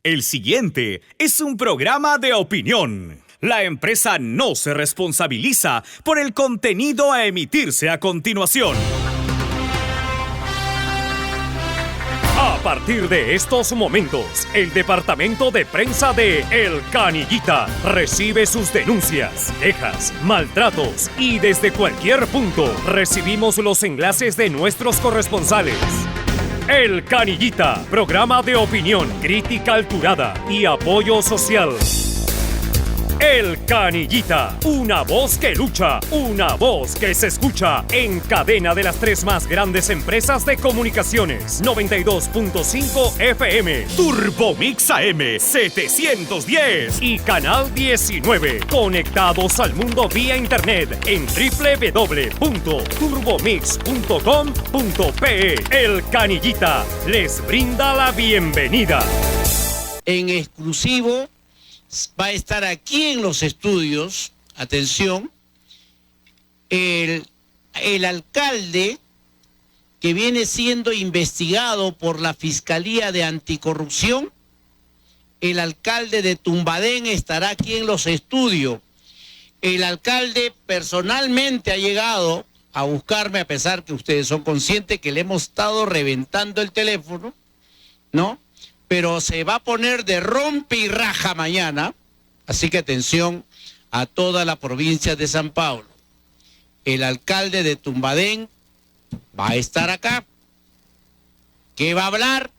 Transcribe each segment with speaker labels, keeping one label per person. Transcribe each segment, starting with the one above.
Speaker 1: El siguiente es un programa de opinión. La empresa no se responsabiliza por el contenido a emitirse a continuación. A partir de estos momentos, el departamento de prensa de El Canillita recibe sus denuncias, quejas, maltratos y desde cualquier punto recibimos los enlaces de nuestros corresponsales. El Canillita, programa de opinión, crítica alturada y apoyo social. El Canillita, una voz que lucha, una voz que se escucha en cadena de las 3 más grandes empresas de comunicaciones. 92.5 FM, Turbomix AM 710 y Canal 19. Conectados al mundo vía internet en www.turbomix.com.pe. El Canillita les brinda la bienvenida.
Speaker 2: En exclusivo va a estar aquí en los estudios, atención, el alcalde que viene siendo investigado por la Fiscalía de Anticorrupción. El alcalde de Tumbadén estará aquí en los estudios. El alcalde personalmente ha llegado a buscarme, a pesar que ustedes son conscientes que le hemos estado reventando el teléfono, ¿no? Pero se va a poner de rompe y raja mañana, así que atención a toda la provincia de San Pablo. El alcalde de Tumbadén va a estar acá. ¿Qué va a hablar?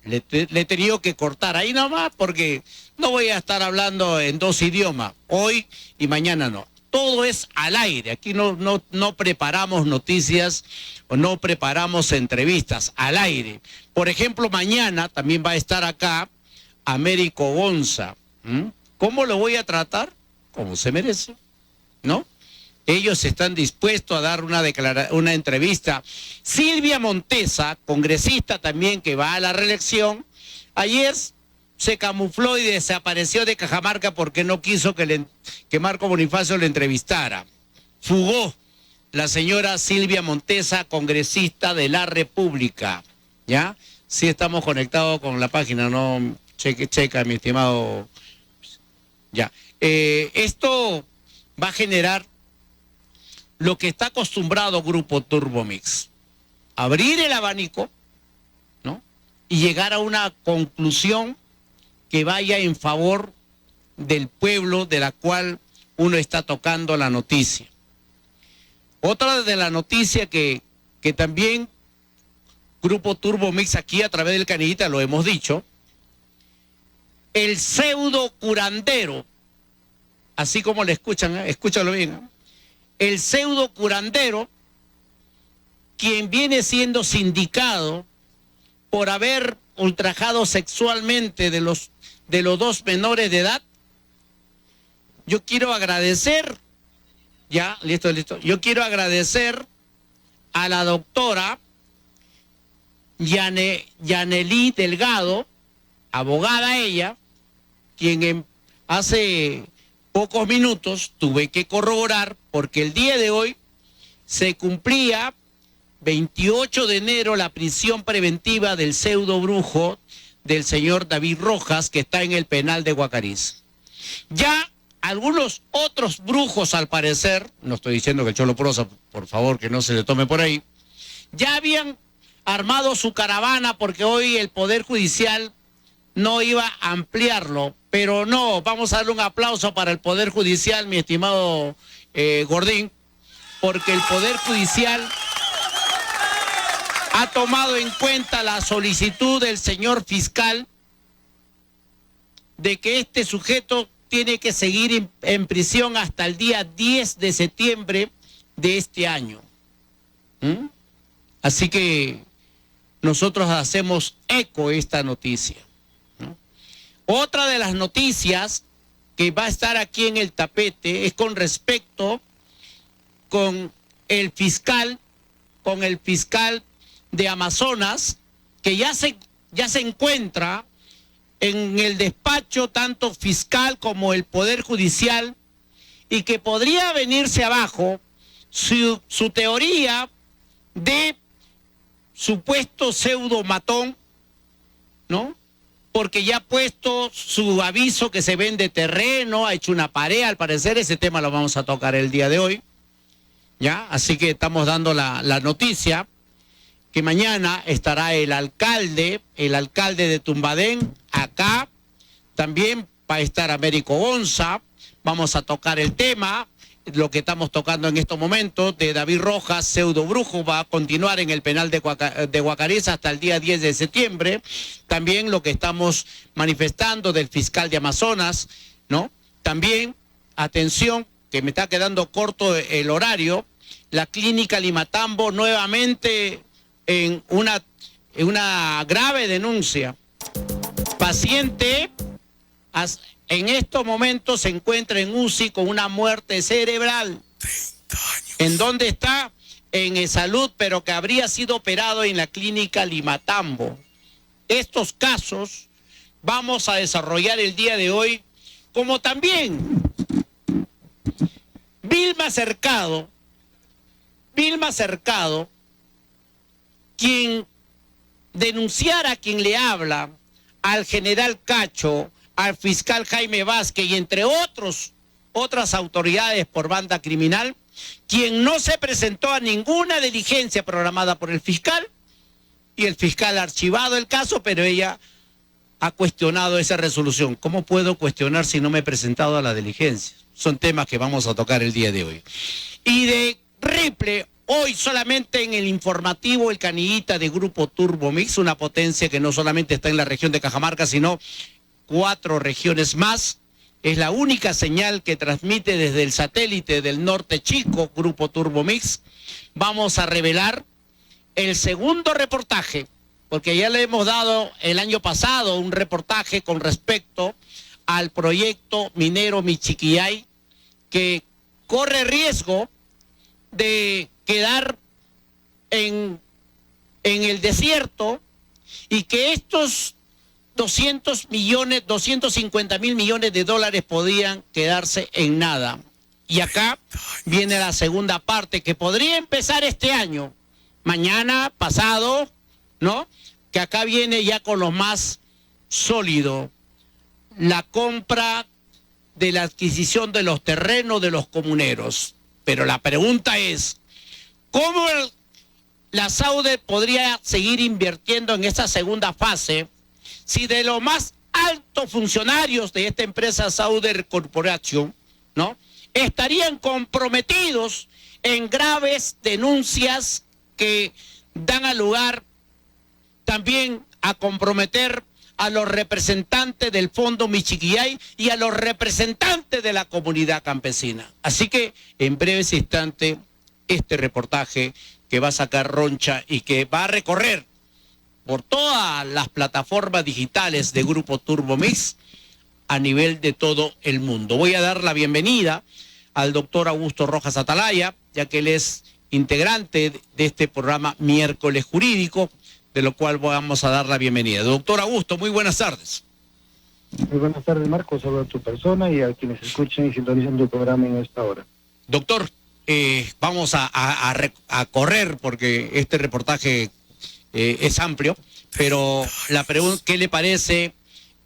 Speaker 2: Le he tenido que cortar ahí nomás porque no voy a estar hablando en 2 idiomas, hoy y mañana no. Todo es al aire, aquí no preparamos noticias o no preparamos entrevistas, al aire. Por ejemplo, mañana también va a estar acá Américo Gonza. ¿Cómo lo voy a tratar? Como se merece, ¿no? Ellos están dispuestos a dar una entrevista. Silvia Montesa, congresista también que va a la reelección, ayer se camufló y desapareció de Cajamarca porque no quiso que Marco Bonifacio le entrevistara. Fugó la señora Silvia Montesa, congresista de la República. ¿Ya? Sí estamos conectados con la página, ¿no? Checa, mi estimado. Ya. Esto va a generar lo que está acostumbrado Grupo Turbomix. Abrir el abanico, ¿no? Y llegar a una conclusión que vaya en favor del pueblo de la cual uno está tocando la noticia. Otra de la noticia que también Grupo Turbomix aquí a través del Canillita lo hemos dicho, el pseudo curandero, así como le escuchan, escúchalo bien, el pseudo curandero, quien viene siendo sindicado por haber ultrajado sexualmente de los 2 menores de edad. Yo quiero agradecer, ya, listo, yo quiero agradecer a la doctora Yaneli Delgado, abogada ella, quien hace pocos minutos tuve que corroborar, porque el día de hoy se cumplía 28 de enero la prisión preventiva del pseudo brujo del señor David Rojas, que está en el penal de Guacariz. Ya algunos otros brujos, al parecer, no estoy diciendo que el Cholo Prosa, por favor, que no se le tome por ahí, ya habían armado su caravana porque hoy el Poder Judicial no iba a ampliarlo, pero no, vamos a darle un aplauso para el Poder Judicial, mi estimado Gordín, porque el Poder Judicial ha tomado en cuenta la solicitud del señor fiscal de que este sujeto tiene que seguir en prisión hasta el día 10 de septiembre de este año. Así que nosotros hacemos eco de esta noticia. Otra de las noticias que va a estar aquí en el tapete es con respecto con el fiscal de Amazonas, que ya se encuentra en el despacho tanto fiscal como el Poder Judicial, y que podría venirse abajo su teoría de supuesto pseudo matón, ¿no? porque ya ha puesto su aviso que se vende terreno, ha hecho una pared, al parecer ese tema lo vamos a tocar el día de hoy, ¿ya? Así que estamos dando la noticia que mañana estará el alcalde de Tumbadén acá, también va a estar Américo Gonza, vamos a tocar el tema, lo que estamos tocando en estos momentos, de David Rojas, pseudo brujo, va a continuar en el penal de Guacarés hasta el día 10 de septiembre. También lo que estamos manifestando del fiscal de Amazonas, ¿no? También, atención, que me está quedando corto el horario, la clínica Limatambo nuevamente en una grave denuncia. Paciente en estos momentos se encuentra en UCI con una muerte cerebral. ¿En dónde está? En salud, pero que habría sido operado en la clínica Limatambo. Estos casos vamos a desarrollar el día de hoy, como también Vilma Cercado, quien denunciara a quien le habla, al general Cacho, al fiscal Jaime Vázquez y entre otras autoridades por banda criminal, quien no se presentó a ninguna diligencia programada por el fiscal, y el fiscal ha archivado el caso, pero ella ha cuestionado esa resolución. ¿Cómo puedo cuestionar si no me he presentado a la diligencia? Son temas que vamos a tocar el día de hoy. Y de Riple, hoy solamente en el informativo El Canillita de Grupo Turbo Mix, una potencia que no solamente está en la región de Cajamarca, sino 4 regiones más. Es la única señal que transmite desde el satélite del Norte Chico, Grupo Turbo Mix. Vamos a revelar el segundo reportaje, porque ya le hemos dado el año pasado un reportaje con respecto al proyecto minero Michiquillay, que corre riesgo de quedar en el desierto, y que estos 250 mil millones de dólares podían quedarse en nada. Y acá viene la segunda parte, que podría empezar este año, mañana, pasado, ¿no? Que acá viene ya con lo más sólido, la compra de la adquisición de los terrenos de los comuneros. Pero la pregunta es, ¿cómo la SAUDER podría seguir invirtiendo en esta segunda fase si de los más altos funcionarios de esta empresa SAUDER Corporation, ¿no?, estarían comprometidos en graves denuncias que dan lugar también a comprometer a los representantes del Fondo Michiquillay y a los representantes de la comunidad campesina? Así que en breves instantes este reportaje que va a sacar Roncha y que va a recorrer por todas las plataformas digitales de Grupo Turbo Mix a nivel de todo el mundo. Voy a dar la bienvenida al doctor Augusto Rojas Atalaya, ya que él es integrante de este programa Miércoles Jurídico, de lo cual vamos a dar la bienvenida. Doctor Augusto, muy buenas tardes.
Speaker 3: Muy buenas tardes, Marcos. Saludo a tu persona y a quienes escuchen y sintonizan tu programa en esta hora.
Speaker 2: Doctor, vamos a correr porque este reportaje es amplio, pero la pregunta, ¿qué le parece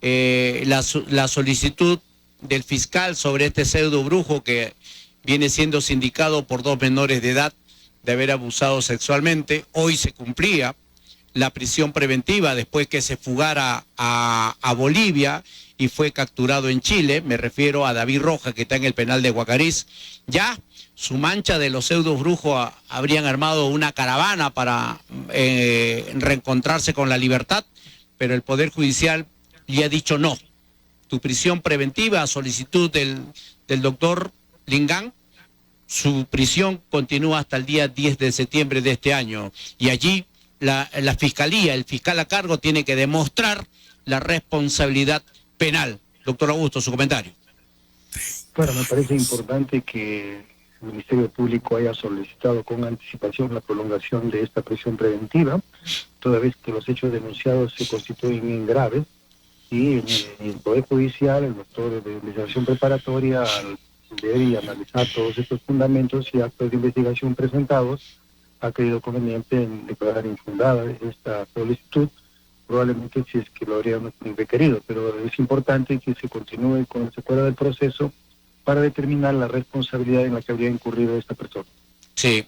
Speaker 2: la solicitud del fiscal sobre este pseudo brujo que viene siendo sindicado por 2 menores de edad de haber abusado sexualmente? Hoy se cumplía la prisión preventiva después que se fugara a Bolivia y fue capturado en Chile. Me refiero a David Rojas, que está en el penal de Guacarís. Ya su mancha de los pseudos brujos habrían armado una caravana para reencontrarse con la libertad, pero el Poder Judicial le ha dicho no. Tu prisión preventiva a solicitud del doctor Lingán, su prisión continúa hasta el día 10 de septiembre de este año, y allí la fiscalía, el fiscal a cargo, tiene que demostrar la responsabilidad penal. Doctor Augusto, su comentario.
Speaker 3: Claro, me parece importante que el Ministerio Público haya solicitado con anticipación la prolongación de esta prisión preventiva, toda vez que los hechos denunciados se constituyen graves, y el Poder Judicial, el doctor de investigación preparatoria, al ver y analizar todos estos fundamentos y actos de investigación presentados, ha creído conveniente en declarar infundada esta solicitud, probablemente si es que lo habrían requerido, pero es importante que se continúe con la secuela del proceso para determinar la responsabilidad en la que habría incurrido esta persona.
Speaker 2: Sí,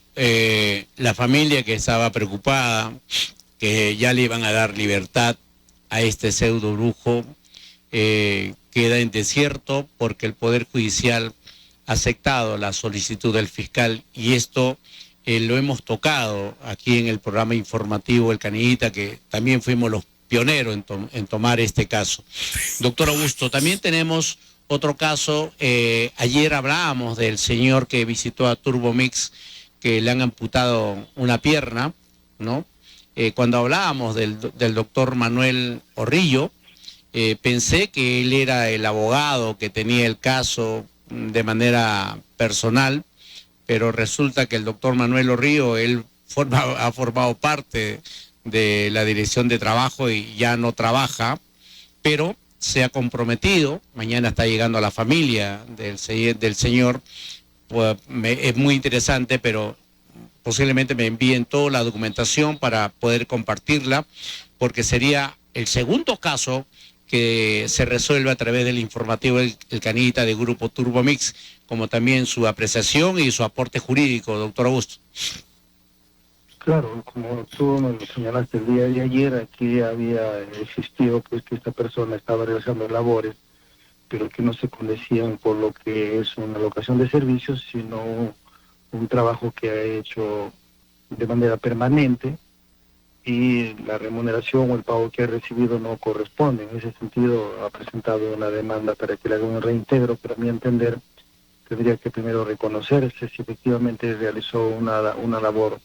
Speaker 2: la familia que estaba preocupada, que ya le iban a dar libertad a este pseudo brujo, queda en desierto porque el Poder Judicial ha aceptado la solicitud del fiscal, y esto lo hemos tocado aquí en el programa informativo El Canillita, que también fuimos los pioneros en tomar este caso. Doctor Augusto, también tenemos otro caso. Ayer hablábamos del señor que visitó a Turbomix, que le han amputado una pierna, ¿no? Cuando hablábamos del doctor Manuel Orrillo, pensé que él era el abogado que tenía el caso de manera personal, pero resulta que el doctor Manuel Orrillo, él ha formado parte de la dirección de trabajo y ya no trabaja, pero se ha comprometido. Mañana está llegando a la familia del señor. Pues es muy interesante, pero posiblemente me envíen toda la documentación para poder compartirla, porque sería el segundo caso que se resuelve a través del informativo El Canillita de Grupo Turbomix, como también su apreciación y su aporte jurídico, doctor Augusto.
Speaker 3: Claro, como tú nos lo señalaste el día de ayer, aquí había existido pues que esta persona estaba realizando labores, pero que no se condecían por lo que es una locación de servicios, sino un trabajo que ha hecho de manera permanente, y la remuneración o el pago que ha recibido no corresponde. En ese sentido ha presentado una demanda para que le haga un reintegro, pero a mi entender tendría que primero reconocerse si efectivamente realizó una labor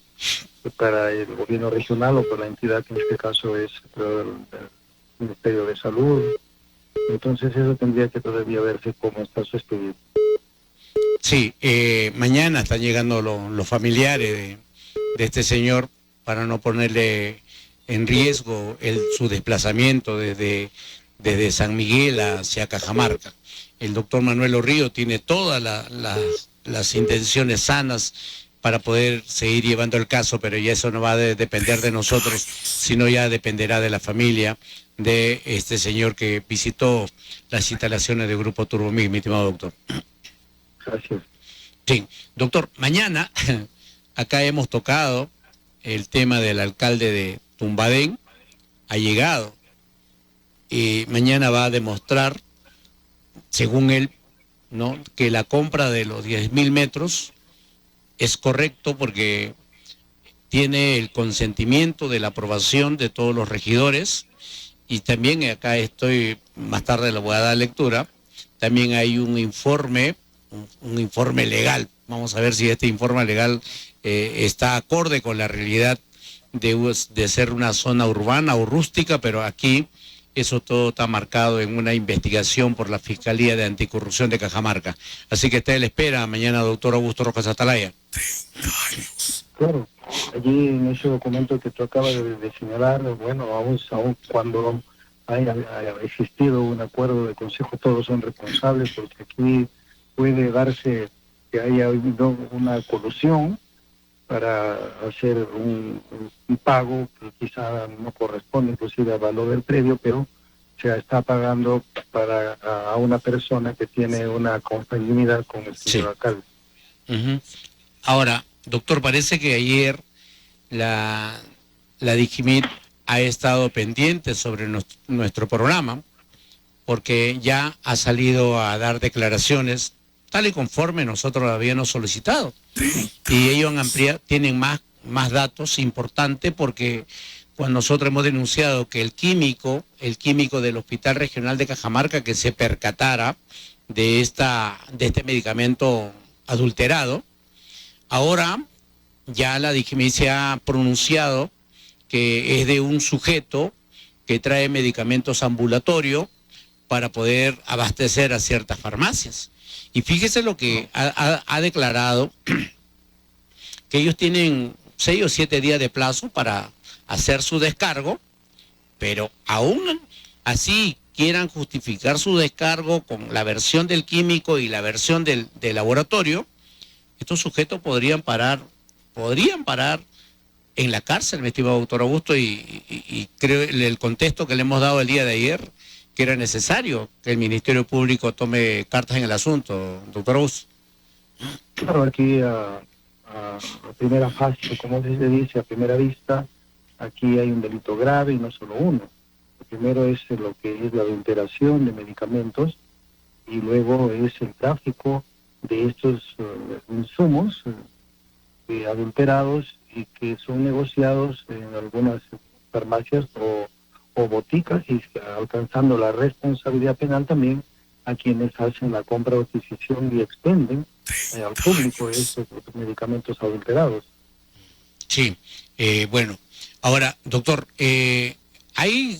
Speaker 3: para el gobierno regional o para la entidad que en este caso es el Ministerio de Salud. Entonces eso tendría que todavía verse cómo está su expediente.
Speaker 2: Sí, mañana están llegando los familiares de este señor para no ponerle en riesgo su desplazamiento desde San Miguel hacia Cajamarca. El doctor Manuel Orrillo tiene todas las intenciones sanas para poder seguir llevando el caso, pero ya eso no va a depender de nosotros, sino ya dependerá de la familia de este señor que visitó las instalaciones del Grupo Turbomix, mi estimado doctor.
Speaker 3: Gracias.
Speaker 2: Sí, doctor, mañana acá hemos tocado el tema del alcalde de Tumbadén. Ha llegado y mañana va a demostrar, según él, ¿no?, que la compra de los 10.000 metros es correcto porque tiene el consentimiento de la aprobación de todos los regidores, y también acá más tarde le voy a dar lectura, también hay un informe legal. Vamos a ver si este informe legal está acorde con la realidad de ser una zona urbana o rústica, pero aquí eso todo está marcado en una investigación por la Fiscalía de Anticorrupción de Cajamarca. Así que está a la espera mañana, doctor Augusto Rojas Atalaya.
Speaker 3: Claro, allí en ese documento que tú acabas de señalar, bueno, aún cuando haya existido un acuerdo de consejo, todos son responsables, porque aquí puede darse que haya habido una colusión para hacer un pago que quizá no corresponde inclusive al valor del predio, pero se está pagando a una persona que tiene una consanguinidad con el señor alcalde.
Speaker 2: Uh-huh. Ahora, doctor, parece que ayer la DIGIMIT ha estado pendiente sobre nuestro programa, porque ya ha salido a dar declaraciones tal y conforme nosotros lo habíamos solicitado. Y ellos tienen más datos importantes, porque cuando nosotros hemos denunciado que el químico del Hospital Regional de Cajamarca, que se percatara de este medicamento adulterado, ahora ya la DIGIMIT se ha pronunciado que es de un sujeto que trae medicamentos ambulatorios para poder abastecer a ciertas farmacias. Y fíjese lo que ha declarado, que ellos tienen 6 o 7 días de plazo para hacer su descargo, pero aún así quieran justificar su descargo con la versión del químico y la versión del laboratorio, estos sujetos podrían parar en la cárcel, mi estimado doctor Augusto, y creo el contexto que le hemos dado el día de ayer, que era necesario que el Ministerio Público tome cartas en el asunto, doctor Augusto.
Speaker 3: Claro, aquí a primera fase, como se dice, a primera vista, aquí hay un delito grave y no solo uno. Lo primero es lo que es la adulteración de medicamentos y luego es el tráfico de estos insumos adulterados y que son negociados en algunas farmacias o boticas y alcanzando la responsabilidad penal también a quienes hacen la compra o adquisición y expenden al público estos medicamentos adulterados.
Speaker 2: Sí, bueno, ahora, doctor, hay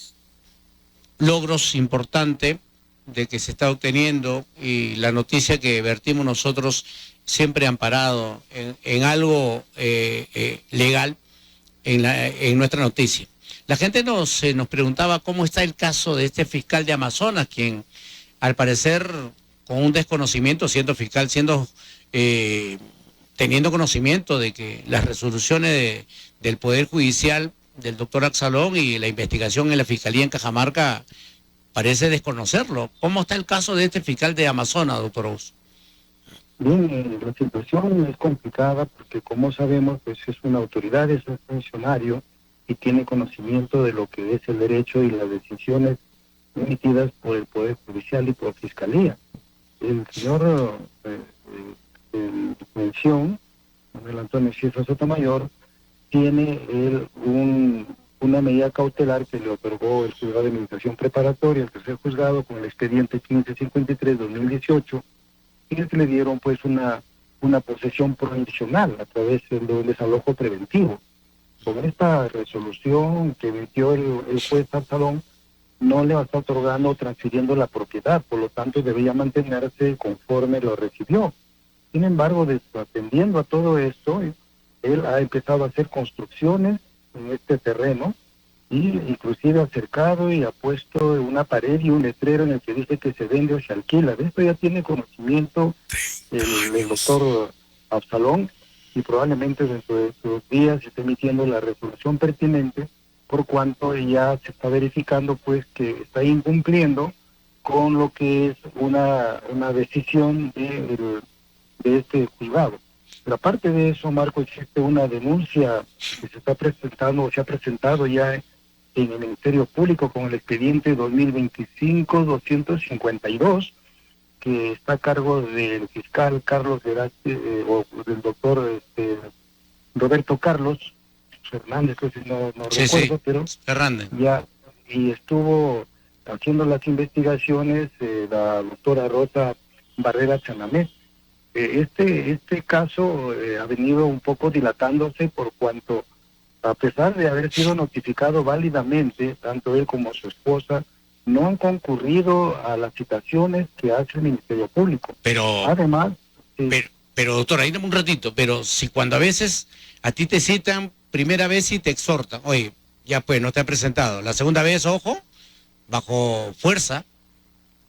Speaker 2: logros importantes de que se está obteniendo y la noticia que vertimos nosotros siempre amparado en algo legal en nuestra noticia. La gente nos preguntaba cómo está el caso de este fiscal de Amazonas, quien al parecer con un desconocimiento, siendo fiscal, teniendo conocimiento de que las resoluciones del Poder Judicial del doctor Absalón y la investigación en la Fiscalía en Cajamarca parece desconocerlo. ¿Cómo está el caso de este fiscal de Amazonas, doctor Augusto?
Speaker 3: Bien, la situación es complicada porque, como sabemos, pues es una autoridad, es un funcionario y tiene conocimiento de lo que es el derecho y las decisiones emitidas por el Poder Judicial y por Fiscalía. El señor mención, Manuel Antonio Cifra Sotomayor, tiene una medida cautelar que le otorgó el juzgado de administración preparatoria, el tercer juzgado, con el expediente 1553-2018, y que le dieron pues una posesión provisional a través de un desalojo preventivo. Con esta resolución que emitió el juez Absalón, no le va a estar otorgando o transfiriendo la propiedad, por lo tanto debía mantenerse conforme lo recibió. Sin embargo, atendiendo a todo esto, él ha empezado a hacer construcciones en este terreno y inclusive ha cercado y ha puesto una pared y un letrero en el que dice que se vende o se alquila. De esto ya tiene conocimiento el doctor Absalón y probablemente dentro de estos días se esté emitiendo la resolución pertinente, por cuanto ya se está verificando pues que está incumpliendo con lo que es una decisión de este juzgado. Pero aparte de eso, Marco, existe una denuncia que se está presentando o se ha presentado ya en el Ministerio Público con el expediente 2025-252, que está a cargo del fiscal Carlos o del doctor Roberto Carlos Fernández, creo que no recuerdo, pero
Speaker 2: Fernández.
Speaker 3: Ya, y estuvo haciendo las investigaciones la doctora Rosa Barrera Chanamé. Este caso ha venido un poco dilatándose por cuanto, a pesar de haber sido notificado válidamente, tanto él como su esposa no han concurrido a las citaciones que hace el Ministerio Público.
Speaker 2: Pero,
Speaker 3: además,
Speaker 2: pero doctor, ahí un ratito, pero si cuando a veces a ti te citan primera vez y te exhortan, oye, ya pues no te ha presentado, la segunda vez, ojo, bajo fuerza,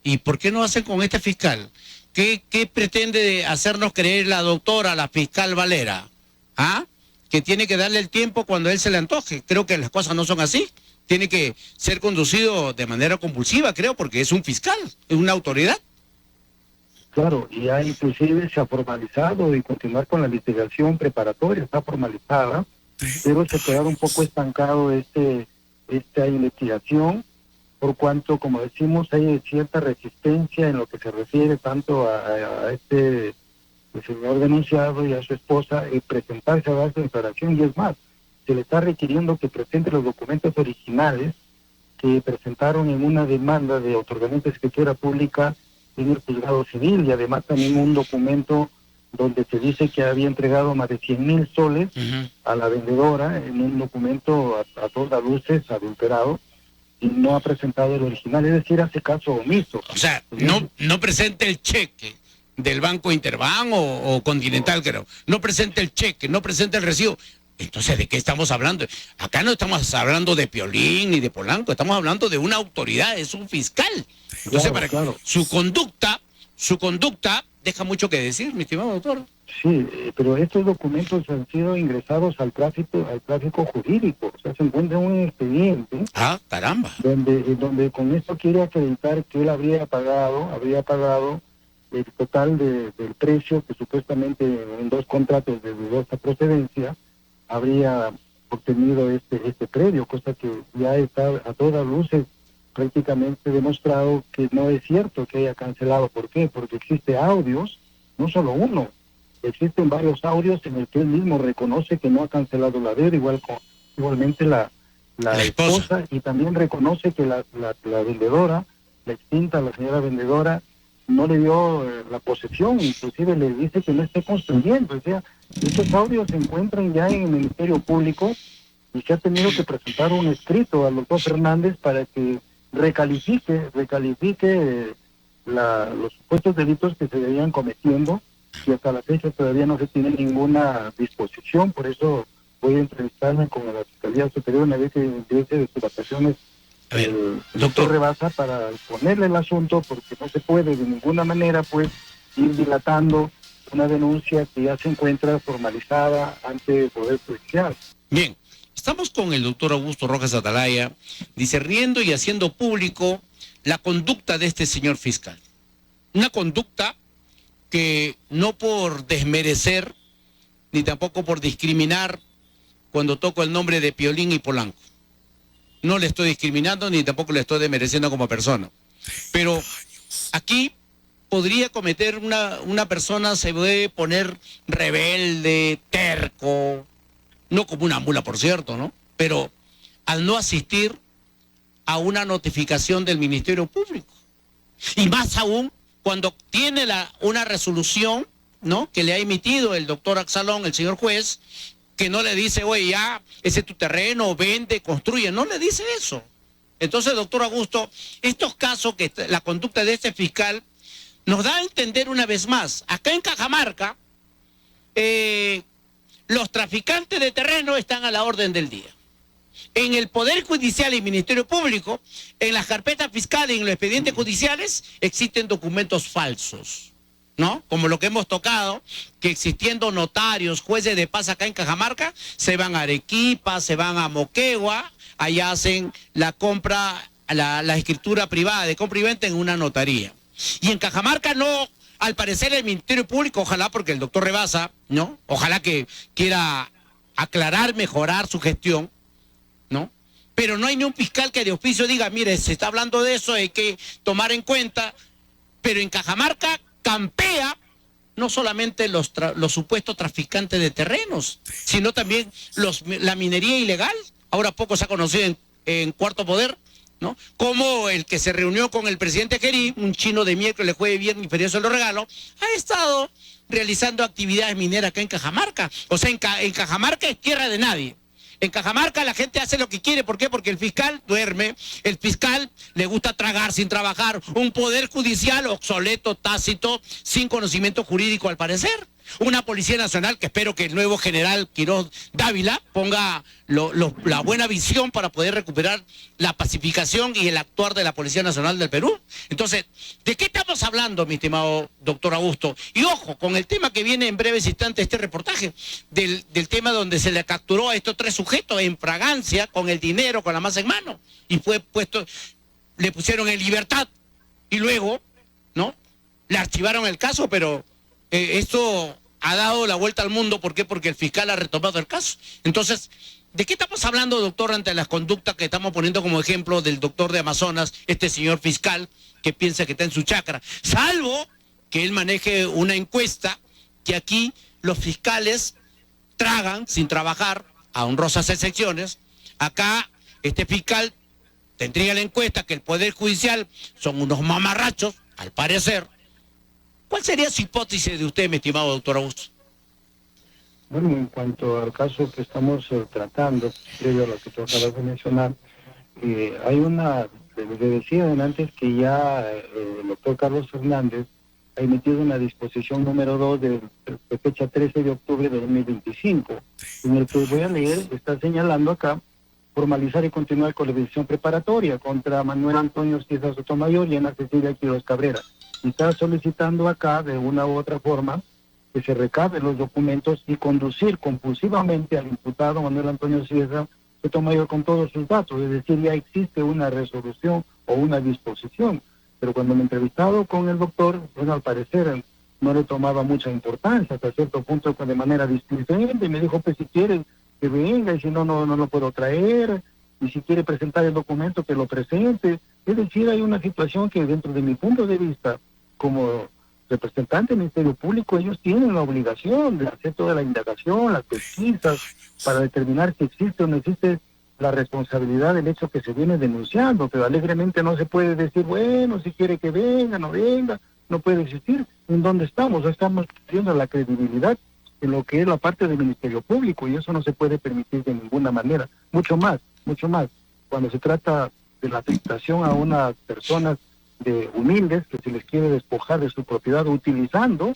Speaker 2: ¿y por qué no hacen con este fiscal? ¿Qué pretende hacernos creer la doctora, la fiscal Valera? ¿Ah? Que tiene que darle el tiempo cuando a él se le antoje. Creo que las cosas no son así. Tiene que ser conducido de manera compulsiva, creo, porque es un fiscal, es una autoridad.
Speaker 3: Claro, y ya inclusive se ha formalizado y continuar con la investigación preparatoria, está formalizada, pero se ha quedado un poco estancado esta investigación, por cuanto, como decimos, hay cierta resistencia en lo que se refiere tanto a el señor denunciado y a su esposa presentarse a dar su declaración, y es más, se le está requiriendo que presente los documentos originales que presentaron en una demanda de otorgamiento de escritura pública en el juzgado civil, y además también un documento donde se dice que había entregado más de 100,000 soles a la vendedora en un documento a todas luces adulterado, y no ha presentado el original, es decir, hace caso omiso.
Speaker 2: O sea, no presente el cheque del Banco Interbank o Continental, creo. No presente el cheque, no presente el recibo. Entonces, ¿de qué estamos hablando? Acá no estamos hablando de Piolín ni de Polanco, estamos hablando de una autoridad, es un fiscal. Entonces,
Speaker 3: claro.
Speaker 2: su conducta deja mucho que decir, mi estimado doctor.
Speaker 3: Sí, pero estos documentos han sido ingresados al tráfico jurídico. O sea, se encuentra un expediente.
Speaker 2: Ah, caramba.
Speaker 3: Donde con esto quiere acreditar que él habría pagado el total del precio que supuestamente en 2 contratos de dudosa procedencia habría obtenido este predio, cosa que ya está a todas luces prácticamente demostrado que no es cierto que haya cancelado. ¿Por qué? Porque existe audios, no solo uno, existen varios audios en el que él mismo reconoce que no ha cancelado la deuda, igualmente la esposa, y también reconoce que la vendedora, la extinta, la señora vendedora, no le dio la posesión, inclusive le dice que no esté construyendo. O sea, estos audios se encuentran ya en el Ministerio Público y se ha tenido que presentar un escrito al doctor Fernández para que recalifique los supuestos delitos que se venían cometiendo, y hasta la fecha todavía no se tiene ninguna disposición. Por eso voy a entrevistarme con la Fiscalía Superior una vez que empiece de sus vacaciones el doctor Rebasa para exponerle el asunto, porque no se puede de ninguna manera pues ir dilatando una denuncia que ya se encuentra formalizada ante el Poder Judicial.
Speaker 2: Bien, estamos con el doctor Augusto Rojas Atalaya, discerniendo y haciendo público la conducta de este señor fiscal. Una conducta que no por desmerecer, ni tampoco por discriminar cuando toco el nombre de Piolín y Polanco. No le estoy discriminando ni tampoco le estoy desmereciendo como persona. Pero aquí podría cometer una persona, se puede poner rebelde, terco, no como una mula, por cierto, ¿no? Pero al no asistir a una notificación del Ministerio Público. Y más aún cuando tiene una resolución, ¿no?, que le ha emitido el doctor Axalón, el señor juez, que no le dice, oye, ya, ese es tu terreno, vende, construye, no le dice eso. Entonces, doctor Augusto, estos casos, que la conducta de este fiscal, nos da a entender una vez más, acá en Cajamarca, los traficantes de terreno están a la orden del día. En el Poder Judicial y Ministerio Público, en las carpetas fiscales y en los expedientes judiciales, existen documentos falsos, ¿no? Como lo que hemos tocado, que existiendo notarios, jueces de paz acá en Cajamarca, se van a Arequipa, se van a Moquegua, allá hacen la compra, la escritura privada de compra y venta en una notaría. Y en Cajamarca no, al parecer el Ministerio Público, ojalá porque el doctor Rebasa, ¿no?, ojalá que quiera aclarar, mejorar su gestión, ¿no? Pero no hay ni un fiscal que de oficio diga, mire, se está hablando de eso, hay que tomar en cuenta. Pero en Cajamarca campea no solamente los supuestos traficantes de terrenos, sino también la minería ilegal. Ahora poco se ha conocido en Cuarto Poder, ¿no?, como el que se reunió con el presidente Kerí, un chino de miércoles, jueves, viernes y feriado se lo regalo, ha estado realizando actividades mineras acá en Cajamarca. O sea, en Cajamarca es tierra de nadie. En Cajamarca la gente hace lo que quiere. ¿Por qué? Porque el fiscal duerme, el fiscal le gusta tragar sin trabajar, un poder judicial obsoleto, tácito, sin conocimiento jurídico al parecer. Una Policía Nacional que espero que el nuevo general Quiroz Dávila ponga la buena visión para poder recuperar la pacificación y el actuar de la Policía Nacional del Perú. Entonces, ¿de qué estamos hablando, mi estimado doctor Augusto? Y ojo, con el tema que viene en breves instantes, este reportaje, del tema donde se le capturó a estos 3 sujetos en fragancia, con el dinero, con la masa en mano, y fue puesto, le pusieron en libertad, y luego, ¿no?, le archivaron el caso, pero esto ha dado la vuelta al mundo. ¿Por qué? Porque el fiscal ha retomado el caso. Entonces, ¿de qué estamos hablando, doctor, ante las conductas que estamos poniendo como ejemplo del doctor de Amazonas, este señor fiscal que piensa que está en su chacra? Salvo que él maneje una encuesta que aquí los fiscales tragan sin trabajar, a honrosas excepciones. Acá este fiscal tendría la encuesta que el Poder Judicial son unos mamarrachos, al parecer. ¿Cuál sería su hipótesis de usted, mi estimado doctor Augusto?
Speaker 3: Bueno, en cuanto al caso que estamos tratando, previo a lo que tú acabas de mencionar, hay le decía antes que ya el doctor Carlos Fernández ha emitido una disposición número 2 de fecha 13 de octubre de 2025, en el que voy a leer, está señalando acá, formalizar y continuar con la decisión preparatoria contra Manuel Antonio César Sotomayor y Ana Cecilia Quiroz Cabrera. y está solicitando acá de una u otra forma que se recaben los documentos y conducir compulsivamente al imputado Manuel Antonio Cieza Sotomayor con todos sus datos, es decir, ya existe una resolución o una disposición, pero cuando me he entrevistado con el doctor, bueno, al parecer no le tomaba mucha importancia, hasta cierto punto de manera displicente, y me dijo, pues si quiere que venga, y si no, no lo puedo traer, y si quiere presentar el documento, que lo presente. Es decir, hay una situación que dentro de mi punto de vista, como representante del Ministerio Público, ellos tienen la obligación de hacer toda la indagación, las pesquisas, para determinar si existe o no existe la responsabilidad del hecho que se viene denunciando, pero alegremente no se puede decir, bueno, si quiere que venga, no venga, no puede existir. ¿En dónde estamos? Estamos perdiendo la credibilidad en lo que es la parte del Ministerio Público, y eso no se puede permitir de ninguna manera. Mucho más, cuando se trata de la afectación a unas personas de humildes que se les quiere despojar de su propiedad utilizando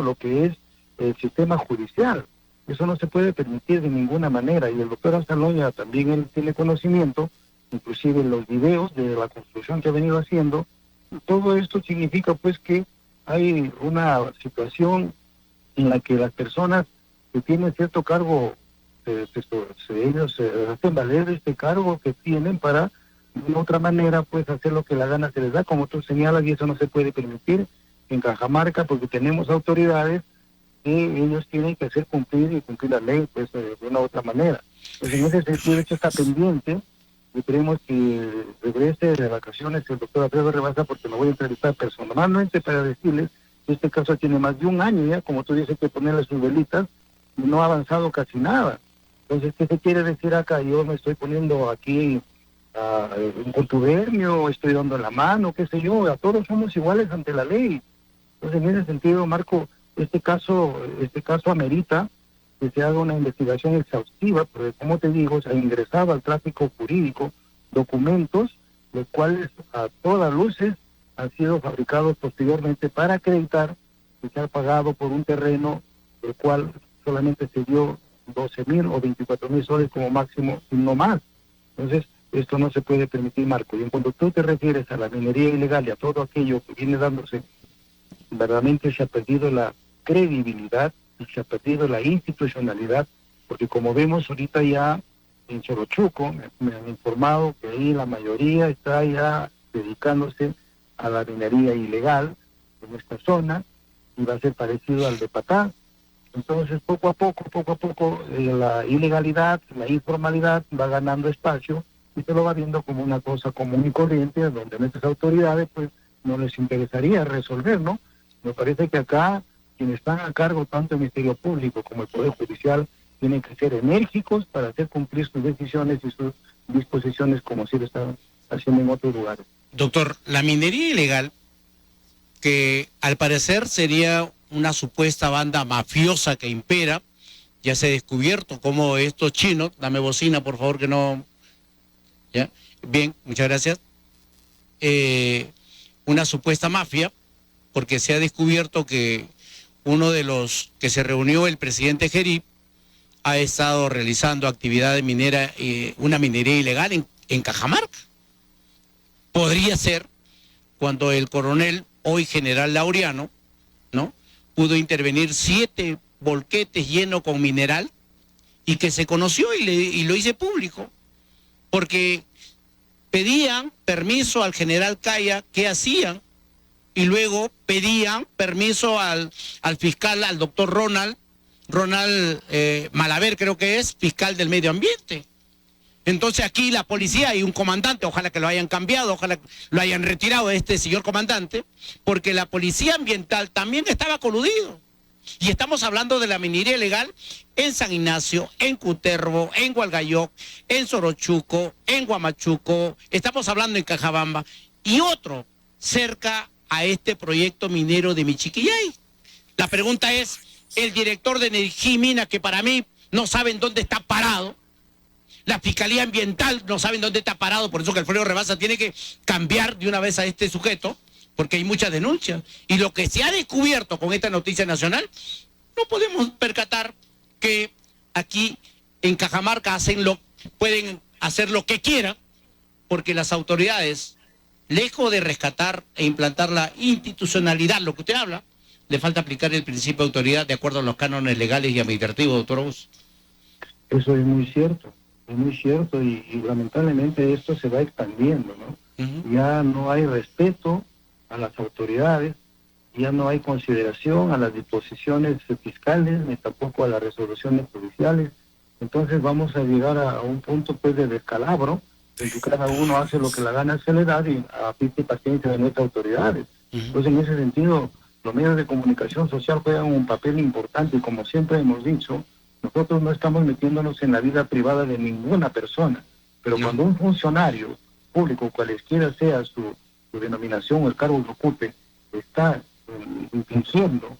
Speaker 3: lo que es el sistema judicial. Eso no se puede permitir de ninguna manera, y el doctor Azaloña también él tiene conocimiento, inclusive los videos de la construcción que ha venido haciendo. Todo esto significa pues que hay una situación en la que las personas que tienen cierto cargo, ellos hacen valer este cargo que tienen para de otra manera pues hacer lo que la gana se les da, como tú señalas, y eso no se puede permitir en Cajamarca, porque tenemos autoridades que ellos tienen que hacer cumplir la ley pues de una u otra manera. Pues en ese sentido, esto está pendiente, y queremos que regrese de vacaciones el doctor Alfredo Rebasa, porque lo voy a entrevistar personalmente para decirles que este caso tiene más de un año ya, como tú dices, que ponerle sus velitas, y no ha avanzado casi nada. Entonces, ¿qué se quiere decir acá? Yo me estoy poniendo aquí un contubernio, estoy dando la mano, qué sé yo, a todos somos iguales ante la ley. Entonces, en ese sentido, Marco, este caso amerita que se haga una investigación exhaustiva, porque como te digo, se ha ingresado al tráfico jurídico documentos, los cuales a todas luces han sido fabricados posteriormente para acreditar que se ha pagado por un terreno el cual solamente se dio 12.000 o 24.000 soles como máximo y no más. Entonces, esto no se puede permitir, Marco. Y en cuanto tú te refieres a la minería ilegal y a todo aquello que viene dándose, verdaderamente se ha perdido la credibilidad y se ha perdido la institucionalidad, porque como vemos ahorita ya en Sorochuco, me han informado que ahí la mayoría está ya dedicándose a la minería ilegal en esta zona, y va a ser parecido al de Patá. Entonces, poco a poco, la ilegalidad, la informalidad va ganando espacio, y se lo va viendo como una cosa común y corriente, donde nuestras autoridades pues no les interesaría resolver, ¿no? Me parece que acá quienes están a cargo, tanto el Ministerio Público como el Poder Judicial, tienen que ser enérgicos para hacer cumplir sus decisiones y sus disposiciones, como si lo están haciendo en otros lugares.
Speaker 2: Doctor, la minería ilegal, que al parecer sería una supuesta banda mafiosa que impera, ya se ha descubierto cómo estos chinos, dame bocina por favor que no... ¿Ya? Bien, muchas gracias. Una supuesta mafia, porque se ha descubierto que uno de los que se reunió, el presidente Gerip, ha estado realizando actividad minera, una minería ilegal en Cajamarca. Podría ser cuando el coronel, hoy general Laureano, ¿no?, pudo intervenir 7 volquetes llenos con mineral, y que se conoció y lo hice público, porque pedían permiso al general Caya, ¿qué hacían? Y luego pedían permiso al fiscal, al doctor Ronald Malaver, creo que es, fiscal del medio ambiente. Entonces aquí la policía y un comandante, ojalá que lo hayan cambiado, ojalá lo hayan retirado este señor comandante, porque la policía ambiental también estaba coludido. Y estamos hablando de la minería ilegal en San Ignacio, en Cutervo, en Hualgayoc, en Sorochuco, en Huamachuco, estamos hablando en Cajabamba, y otro cerca a este proyecto minero de Michiquillay. La pregunta es, el director de Energía y Minas, que para mí no saben dónde está parado, la Fiscalía Ambiental no saben dónde está parado, por eso que Alfredo Rebasa tiene que cambiar de una vez a este sujeto, porque hay muchas denuncias. Y lo que se ha descubierto con esta noticia nacional, no podemos percatar que aquí en Cajamarca pueden hacer lo que quieran, porque las autoridades lejos de rescatar e implantar la institucionalidad, lo que usted habla, le falta aplicar el principio de autoridad de acuerdo a los cánones legales y administrativos, doctor Obús.
Speaker 3: Eso es muy cierto y lamentablemente esto se va expandiendo, ¿no? Ya no hay respeto a las autoridades, ya no hay consideración a las disposiciones fiscales ni tampoco a las resoluciones judiciales. Entonces vamos a llegar a un punto pues de descalabro, en que cada uno hace lo que la gana se le da y a pista y paciencia de nuestras autoridades. Entonces en ese sentido los medios de comunicación social juegan un papel importante y como siempre hemos dicho, nosotros no estamos metiéndonos en la vida privada de ninguna persona, pero cuando un funcionario público, cualesquiera sea su denominación o el cargo que ocupe, está infringiendo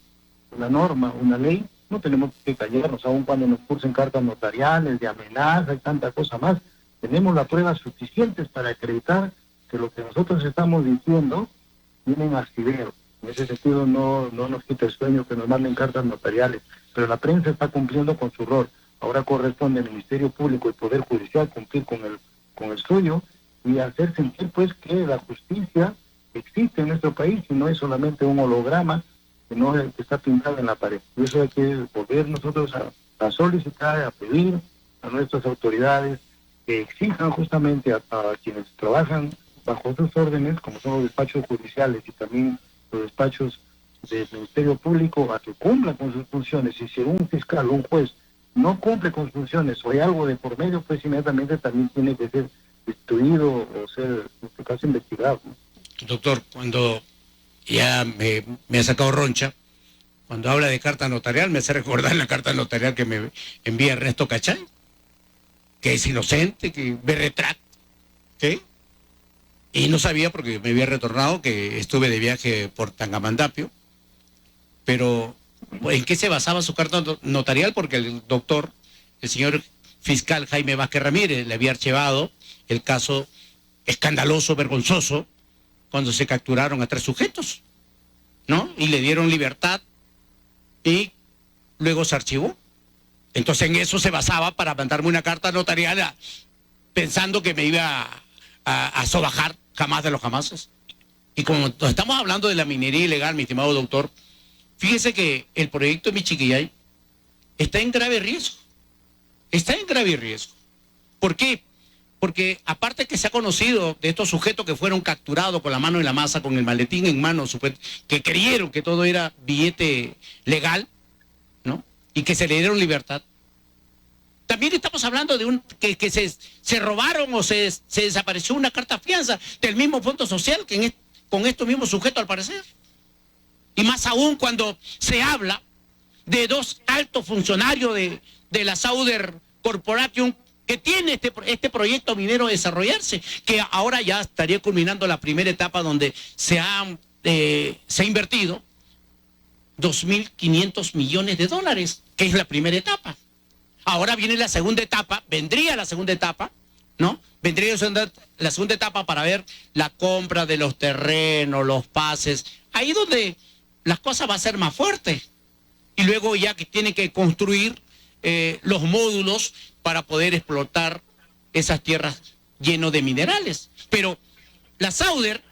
Speaker 3: una norma, una ley, no tenemos que callarnos, aun cuando nos cursen cartas notariales, de amenaza y tanta cosa más. Tenemos las pruebas suficientes para acreditar que lo que nosotros estamos diciendo tienen asidero. En ese sentido no nos quita el sueño que nos manden cartas notariales, pero la prensa está cumpliendo con su rol. Ahora corresponde al Ministerio Público y Poder Judicial cumplir con el suyo y hacer sentir pues que la justicia existe en nuestro país y no es solamente un holograma que no es, que está pintado en la pared. Y eso hay que volver nosotros a solicitar, a pedir a nuestras autoridades que exijan justamente a quienes trabajan bajo sus órdenes, como son los despachos judiciales y también los despachos del Ministerio Público, a que cumplan con sus funciones. Y si un fiscal o un juez no cumple con sus funciones o hay algo de por medio, pues inmediatamente también tiene que ser destruido o ser, en este caso, investigado, ¿no?
Speaker 2: Doctor, cuando ya me ha sacado roncha, cuando habla de carta notarial, me hace recordar la carta notarial que me envía Ernesto Cachay, que es inocente, que me retracta, ¿sí? Y no sabía porque me había retornado que estuve de viaje por Tangamandapio, pero ¿en qué se basaba su carta notarial? Porque el doctor, el señor fiscal Jaime Vázquez Ramírez, le había archivado el caso escandaloso, vergonzoso, cuando se capturaron a 3 sujetos, ¿no? Y le dieron libertad y luego se archivó. Entonces en eso se basaba para mandarme una carta notarial pensando que me iba a sobajar jamás de los jamases. Y como estamos hablando de la minería ilegal, mi estimado doctor, fíjese que el proyecto de Michiquillay está en grave riesgo. Está en grave riesgo. ¿Por qué? Porque aparte que se ha conocido de estos sujetos que fueron capturados con la mano en la masa, con el maletín en mano, que creyeron que todo era billete legal, ¿no? Y que se le dieron libertad. También estamos hablando de que se robaron o se desapareció una carta fianza del mismo Fondo Social con estos mismos sujetos al parecer. Y más aún cuando se habla de 2 altos funcionarios de la Sauder Corporation que tiene este proyecto minero a desarrollarse, que ahora ya estaría culminando la primera etapa donde se ha invertido 2.500 millones de dólares, que es la primera etapa. Ahora viene la segunda etapa, vendría la segunda etapa, ¿no? Vendría la segunda etapa para ver la compra de los terrenos, los pases, ahí donde las cosas van a ser más fuertes. Y luego ya que tienen que construir los módulos para poder explotar esas tierras llenas de minerales. Pero la Sauder,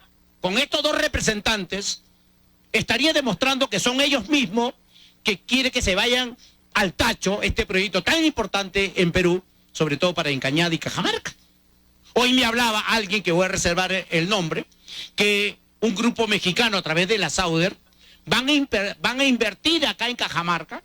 Speaker 2: con estos 2 representantes, estaría demostrando que son ellos mismos que quieren que se vayan al tacho este proyecto tan importante en Perú, sobre todo para Encañada y Cajamarca. Hoy me hablaba alguien, que voy a reservar el nombre, que un grupo mexicano a través de la Sauder van a invertir acá en Cajamarca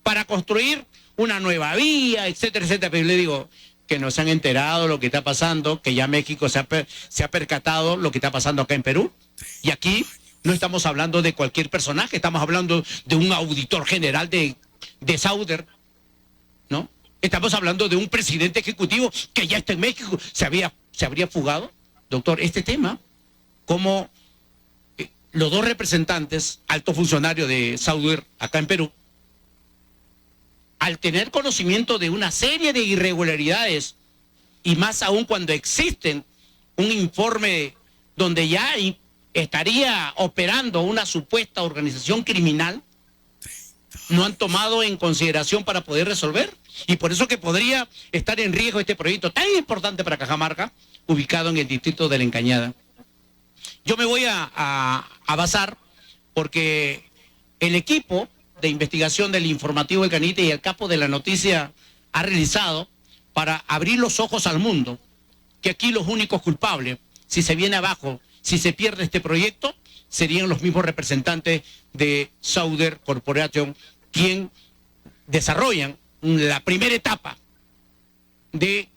Speaker 2: para construir una nueva vía, etcétera, etcétera. Pero yo le digo que no se han enterado lo que está pasando, que ya México se ha percatado lo que está pasando acá en Perú. Y aquí no estamos hablando de cualquier personaje, estamos hablando de un auditor general de Sauder, ¿no? Estamos hablando de un presidente ejecutivo que ya está en México, se habría fugado. Doctor, este tema, como los 2 representantes, altos funcionarios de Sauder acá en Perú, al tener conocimiento de una serie de irregularidades, y más aún cuando existen un informe donde ya estaría operando una supuesta organización criminal, no han tomado en consideración para poder resolver. Y por eso que podría estar en riesgo este proyecto tan importante para Cajamarca, ubicado en el distrito de La Encañada. Yo me voy a basar porque el equipo de investigación del informativo El Canita y el capo de la noticia ha realizado para abrir los ojos al mundo que aquí los únicos culpables, si se viene abajo, si se pierde este proyecto, serían los mismos representantes de Sauder Corporation, quien desarrollan la primera etapa de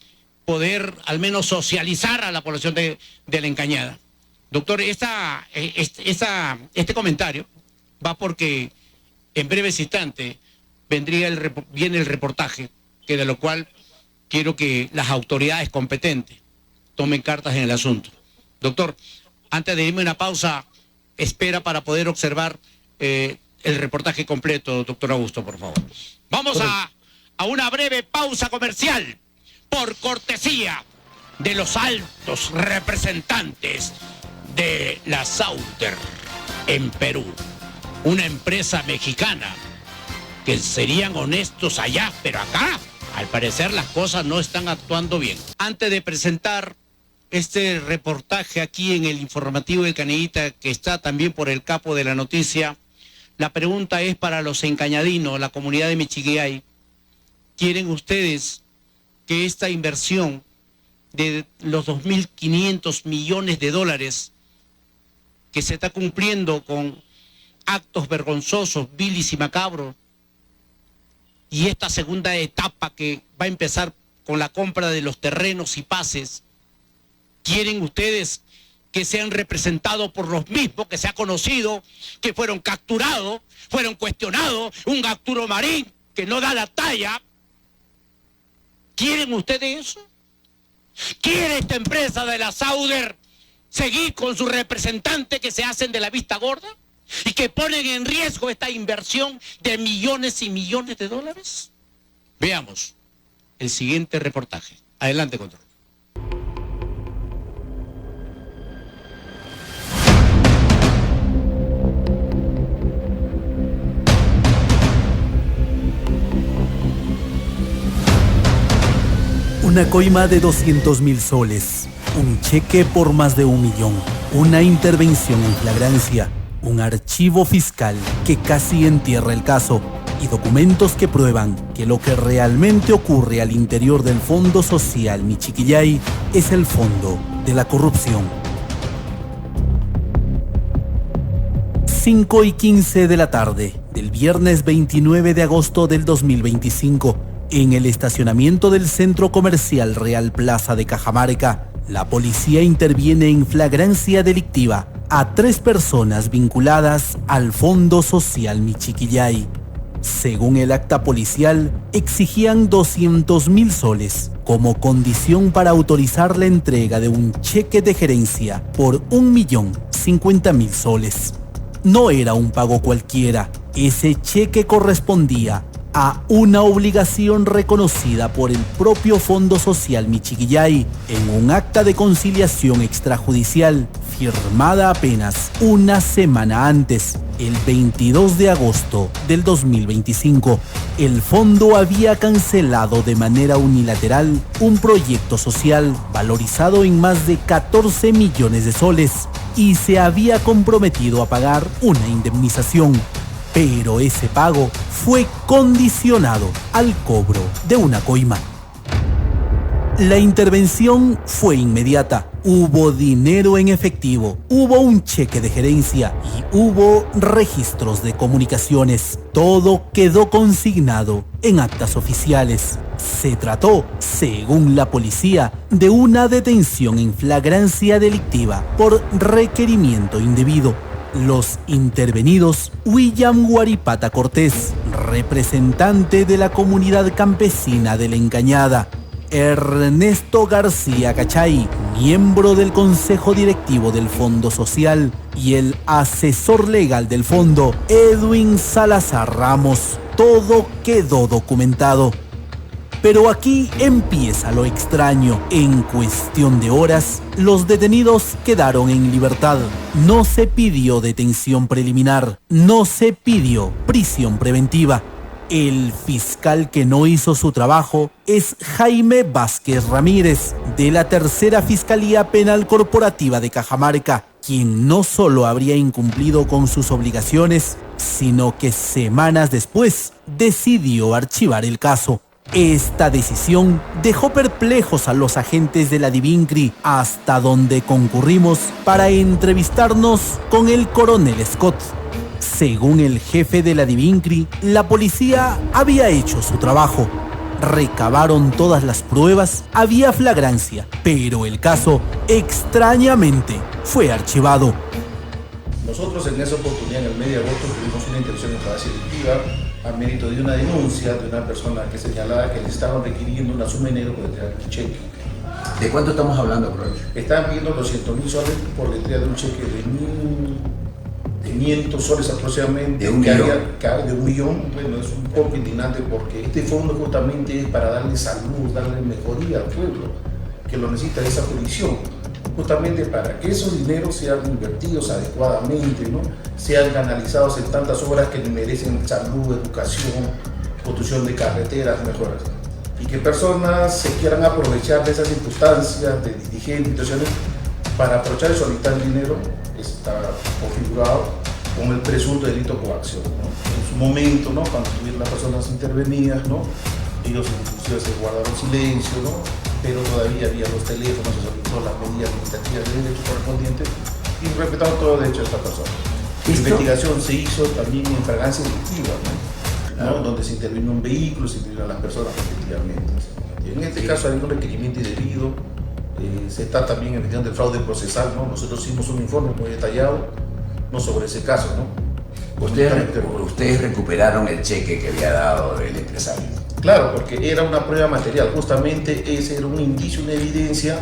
Speaker 2: poder al menos socializar a la población de la Encañada. Doctor, este comentario va porque en breves instantes viene el reportaje, que de lo cual quiero que las autoridades competentes tomen cartas en el asunto. Doctor, antes de irme a una pausa, espera para poder observar el reportaje completo, doctor Augusto, por favor. Vamos a una breve pausa comercial por cortesía de los altos representantes de la Sauder en Perú, una empresa mexicana que serían honestos allá, pero acá, al parecer, las cosas no están actuando bien. Antes de presentar este reportaje aquí en el informativo del Canillita, que está también por el capo de la noticia, la pregunta es para los encañadinos, la comunidad de Michiquillay. ¿Quieren ustedes que esta inversión de los 2.500 millones de dólares que se está cumpliendo con actos vergonzosos, viles y macabros, y esta segunda etapa que va a empezar con la compra de los terrenos y pases, quieren ustedes que sean representados por los mismos que se ha conocido, que fueron capturados, fueron cuestionados, un Arturo Marín que no da la talla? ¿Quieren ustedes eso? ¿Quiere esta empresa de la Sauder seguir con sus representantes que se hacen de la vista gorda y que ponen en riesgo esta inversión de millones y millones de dólares? Veamos el siguiente reportaje. Adelante, control.
Speaker 4: Una coima de 200.000 soles, un cheque por más de 1 millón, una intervención en flagrancia, un archivo fiscal que casi entierra el caso y documentos que prueban que lo que realmente ocurre al interior del Fondo Social Michiquillay es el fondo de la corrupción. 5:15 de la tarde del viernes 29 de agosto del 2025, en el estacionamiento del Centro Comercial Real Plaza de Cajamarca, la policía interviene en flagrancia delictiva a 3 personas vinculadas al Fondo Social Michiquillay. Según el acta policial, exigían 200.000 soles como condición para autorizar la entrega de un cheque de gerencia por 1.050.000 soles. No era un pago cualquiera, ese cheque correspondía a una obligación reconocida por el propio Fondo Social Michiquillay en un acta de conciliación extrajudicial firmada apenas una semana antes, el 22 de agosto del 2025. El fondo había cancelado de manera unilateral un proyecto social valorizado en más de 14 millones de soles y se había comprometido a pagar una indemnización. Pero ese pago fue condicionado al cobro de una coima. La intervención fue inmediata. Hubo dinero en efectivo, hubo un cheque de gerencia y hubo registros de comunicaciones. Todo quedó consignado en actas oficiales. Se trató, según la policía, de una detención en flagrancia delictiva por requerimiento indebido. Los intervenidos: William Guaripata Cortés, representante de la comunidad campesina de la Encañada; Ernesto García Cachay, miembro del Consejo Directivo del Fondo Social; y el asesor legal del fondo, Edwin Salazar Ramos. Todo quedó documentado. Pero aquí empieza lo extraño. En cuestión de horas, los detenidos quedaron en libertad. No se pidió detención preliminar, no se pidió prisión preventiva. El fiscal que no hizo su trabajo es Jaime Vázquez Ramírez, de la Tercera Fiscalía Penal Corporativa de Cajamarca, quien no solo habría incumplido con sus obligaciones, sino que semanas después decidió archivar el caso. Esta decisión dejó perplejos a los agentes de la DIVINCRI, hasta donde concurrimos para entrevistarnos con el coronel Scott. Según el jefe de la DIVINCRI, la policía había hecho su trabajo. Recabaron todas las pruebas, había flagrancia, pero el caso, extrañamente, fue archivado.
Speaker 5: Nosotros en esa oportunidad, en el mes de agosto, tuvimos una intervención en fase delictiva a mérito de una denuncia de una persona que señalaba que le estaban requiriendo una suma de dinero por entregar un cheque.
Speaker 6: ¿De cuánto estamos hablando, coronel?
Speaker 5: Estaban pidiendo 200.000 soles por la entrega de un cheque de 500 soles aproximadamente.
Speaker 6: De un millón.
Speaker 5: De 1 millón. Bueno, es un poco indignante porque este fondo justamente es para darle salud, darle mejoría al pueblo que lo necesita esa jurisdicción. Justamente para que esos dineros sean invertidos adecuadamente, ¿no? Sean canalizados en tantas obras que merecen salud, educación, construcción de carreteras, mejoras. Y que personas se quieran aprovechar de esas circunstancias, de dirigentes, instituciones, para aprovechar y solicitar dinero, está configurado con el presunto delito de coacción, ¿no? En su momento, ¿no? Cuando tuvieron las personas intervenidas, ¿no? Ellos inclusive se guardaron silencio, ¿no? Pero todavía había los teléfonos, se solicitó las medidas administrativas de derecho correspondientes y respetaron todo el derecho de esta persona. La investigación se hizo también en fragancia delictiva, ¿no? Donde se intervino un vehículo, se intervinieron las personas efectivamente. En este caso hay un requerimiento indebido, se está también investigando el fraude procesal, ¿no? Nosotros hicimos un informe muy detallado, ¿no? Sobre ese caso, ¿no?
Speaker 6: Ustedes recuperaron el cheque que había dado el empresario.
Speaker 5: Claro, porque era una prueba material, justamente ese era un indicio, una evidencia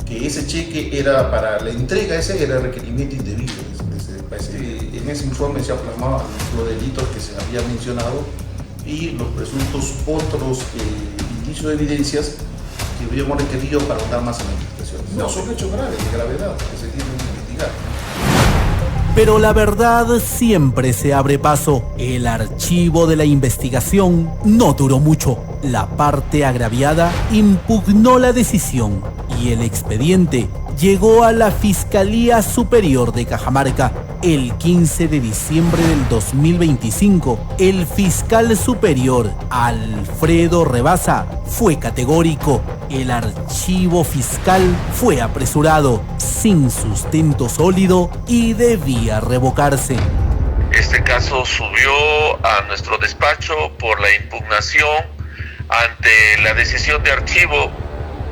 Speaker 5: que ese cheque era para la entrega, ese era el requerimiento indebido. En ese informe se plasmaban los delitos que se habían mencionado y los presuntos otros indicios de evidencias que habíamos requerido para ahondar más en la investigación. No, son hechos graves, de gravedad, que se tienen que investigar.
Speaker 4: Pero la verdad siempre se abre paso. El archivo de la investigación no duró mucho. La parte agraviada impugnó la decisión y el expediente llegó a la Fiscalía Superior de Cajamarca. El 15 de diciembre del 2025, el fiscal superior, Alfredo Rebasa, fue categórico. El archivo fiscal fue apresurado, sin sustento sólido y debía revocarse.
Speaker 7: Este caso subió a nuestro despacho por la impugnación ante la decisión de archivo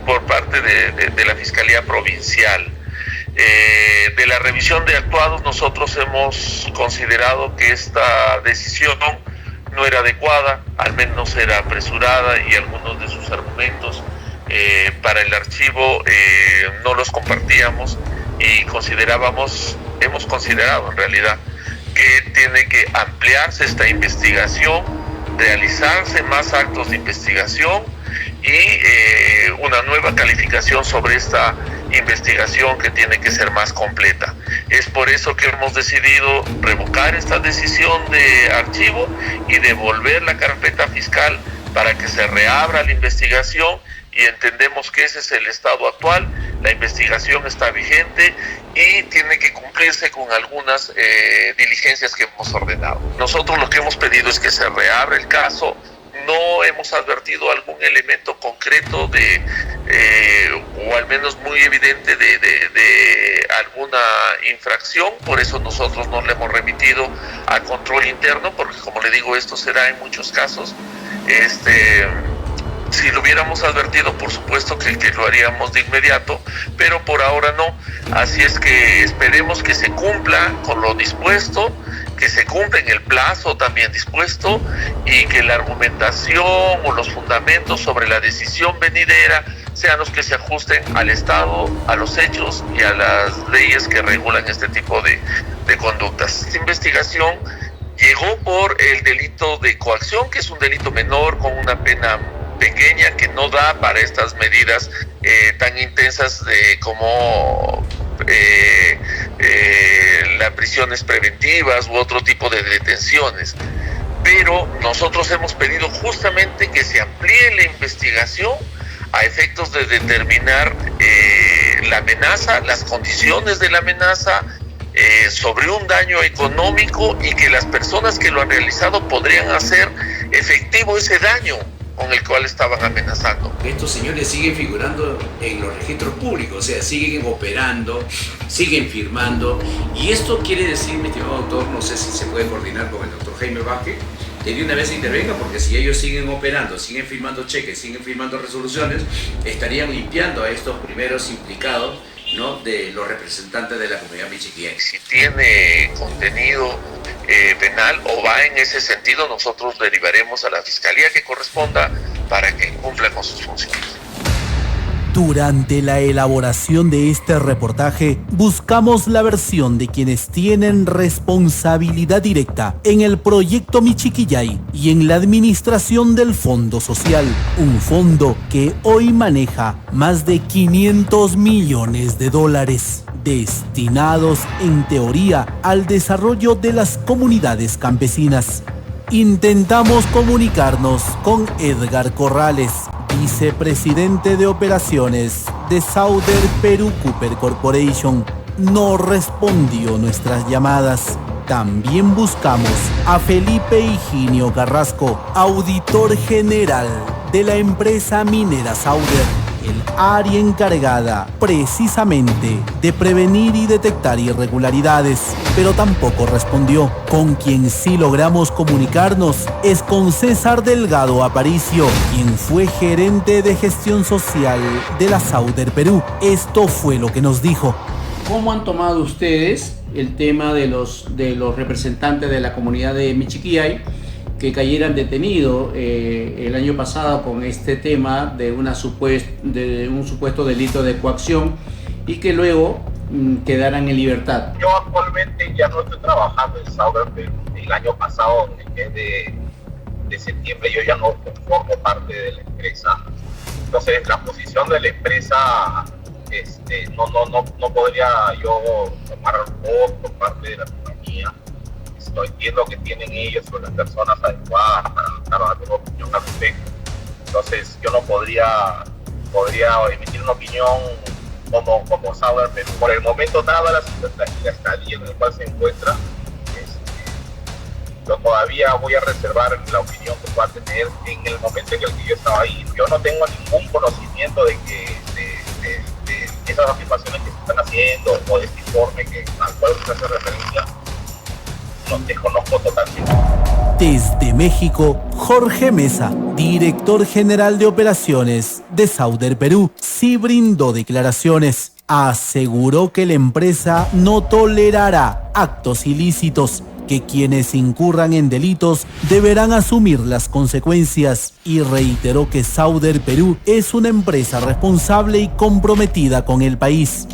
Speaker 7: por parte de la Fiscalía Provincial. De la revisión de actuados, nosotros hemos considerado que esta decisión no era adecuada, al menos era apresurada, y algunos de sus argumentos para el archivo no los compartíamos y hemos considerado en realidad que tiene que ampliarse esta investigación, realizarse más actos de investigación y una nueva calificación sobre esta investigación que tiene que ser más completa. Es por eso que hemos decidido revocar esta decisión de archivo y devolver la carpeta fiscal para que se reabra la investigación, y entendemos que ese es el estado actual. La investigación está vigente y tiene que cumplirse con algunas diligencias que hemos ordenado. Nosotros lo que hemos pedido es que se reabra el caso. No hemos advertido algún elemento concreto o al menos muy evidente de alguna infracción, por eso nosotros no le hemos remitido a control interno, porque como le digo, esto será en muchos casos. Si lo hubiéramos advertido, por supuesto que lo haríamos de inmediato, pero por ahora no. Así es que esperemos que se cumpla con lo dispuesto, que se cumpla en el plazo también dispuesto, y que la argumentación o los fundamentos sobre la decisión venidera sean los que se ajusten al Estado, a los hechos y a las leyes que regulan este tipo de conductas. Esta investigación llegó por el delito de coacción, que es un delito menor con una pena pequeña que no da para estas medidas tan intensas como las prisiones preventivas u otro tipo de detenciones. pero nosotros hemos pedido justamente que se amplíe la investigación a efectos de determinar la amenaza, las condiciones de la amenaza, sobre un daño económico, y que las personas que lo han realizado podrían hacer efectivo ese daño con el cual estaban amenazando.
Speaker 6: Estos señores siguen figurando en los registros públicos, o sea, siguen operando, siguen firmando, y esto quiere decir, mi estimado doctor, no sé si se puede coordinar con el doctor Jaime Vázquez, que de una vez intervenga, porque si ellos siguen operando, siguen firmando cheques, siguen firmando resoluciones, estarían limpiando a estos primeros implicados, ¿no?, de los representantes de la comunidad michiquillay.
Speaker 7: Si tiene contenido penal o va en ese sentido, nosotros derivaremos a la fiscalía que corresponda para que cumpla con sus funciones.
Speaker 4: Durante la elaboración de este reportaje, buscamos la versión de quienes tienen responsabilidad directa en el proyecto Michiquillay y en la administración del Fondo Social, un fondo que hoy maneja más de $500 millones, destinados en teoría al desarrollo de las comunidades campesinas. Intentamos comunicarnos con Edgar Corrales, vicepresidente de operaciones de Sauder Perú Cooper Corporation. No respondió nuestras llamadas. También buscamos a Felipe Higinio Carrasco, auditor general de la empresa minera Sauder, el área encargada precisamente de prevenir y detectar irregularidades, pero tampoco respondió. Con quien sí logramos comunicarnos es con César Delgado Aparicio, quien fue gerente de gestión social de la Sauder Perú. Esto fue lo que nos dijo.
Speaker 8: ¿Cómo han tomado ustedes el tema de los representantes de la comunidad de Michiquillay que cayeran detenidos el año pasado con este tema de un supuesto delito de coacción y que luego quedaran en libertad?
Speaker 9: Yo actualmente ya no estoy trabajando en Sauder Perú. El año pasado, en el mes de septiembre, yo ya no formo parte de la empresa. Entonces, la posición de la empresa, no podría yo tomar voz por parte de la compañía. Entiendo que tienen ellos o las personas adecuadas para dar alguna opinión al respecto. Entonces, yo no podría emitir una opinión como Sauder Perú. Por el momento, dada la estadía en la cual se encuentra, yo todavía voy a reservar la opinión que pueda tener en el momento en el que yo estaba ahí. Yo no tengo ningún conocimiento de esas afirmaciones que se están haciendo o de este informe al cual se hace referencia. Los desconozco totalmente.
Speaker 4: Desde México, Jorge Mesa, director general de operaciones de Sauder Perú, sí brindó declaraciones. Aseguró que la empresa no tolerará actos ilícitos, que quienes incurran en delitos deberán asumir las consecuencias, y reiteró que Sauder Perú es una empresa responsable y comprometida con el país.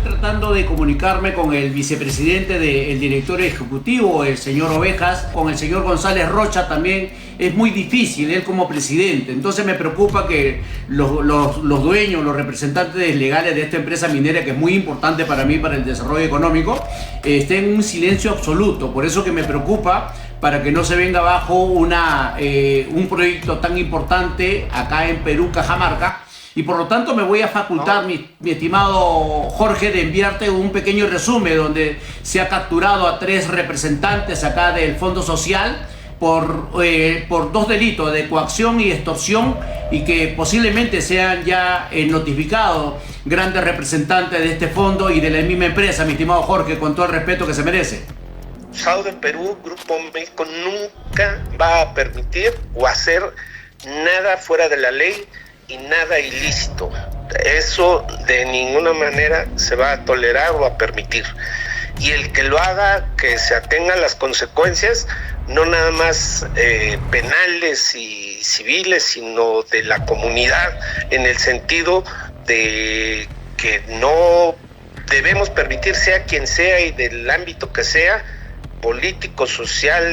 Speaker 8: Tratando de comunicarme con el vicepresidente del director ejecutivo, el señor Ovejas, con el señor González Rocha también es muy difícil, él como presidente. Entonces me preocupa que los dueños, los representantes legales de esta empresa minera, que es muy importante para mí, para el desarrollo económico, estén en un silencio absoluto. Por eso que me preocupa, para que no se venga abajo un proyecto tan importante acá en Perú, Cajamarca. Y por lo tanto me voy a facultar, mi estimado Jorge, de enviarte un pequeño resumen donde se ha capturado a 3 representantes acá del Fondo Social por 2 delitos de coacción y extorsión, y que posiblemente sean ya notificados grandes representantes de este fondo y de la misma empresa, mi estimado Jorge, con todo el respeto que se merece.
Speaker 9: Sauder Perú, Grupo México, nunca va a permitir o hacer nada fuera de la ley y nada ilícito. Eso de ninguna manera se va a tolerar o a permitir. Y el que lo haga, que se atenga a las consecuencias, no nada más penales y civiles, sino de la comunidad, en el sentido de que no debemos permitir, sea quien sea y del ámbito que sea, político, social,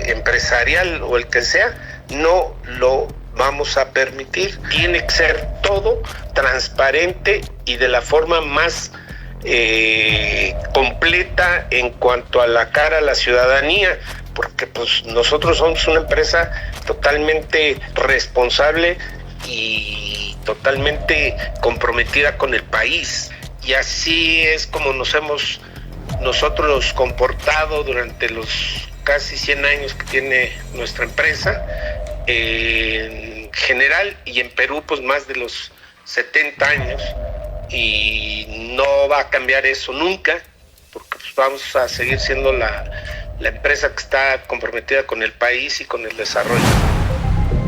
Speaker 9: empresarial o el que sea, no lo vamos a permitir. Tiene que ser todo transparente y de la forma más completa en cuanto a la cara a la ciudadanía, porque pues nosotros somos una empresa totalmente responsable y totalmente comprometida con el país. Y así es como nos hemos nosotros comportado durante los casi 100 años que tiene nuestra empresa, en general, y en Perú pues más de los 70 años, y no va a cambiar eso nunca, porque pues vamos a seguir siendo la empresa que está comprometida con el país y con el desarrollo.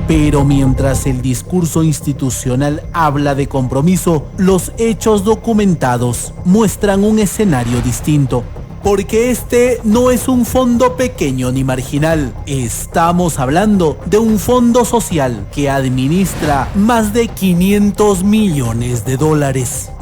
Speaker 4: Pero mientras el discurso institucional habla de compromiso, los hechos documentados muestran un escenario distinto. Porque este no es un fondo pequeño ni marginal. Estamos hablando de un fondo social que administra más de $500 millones.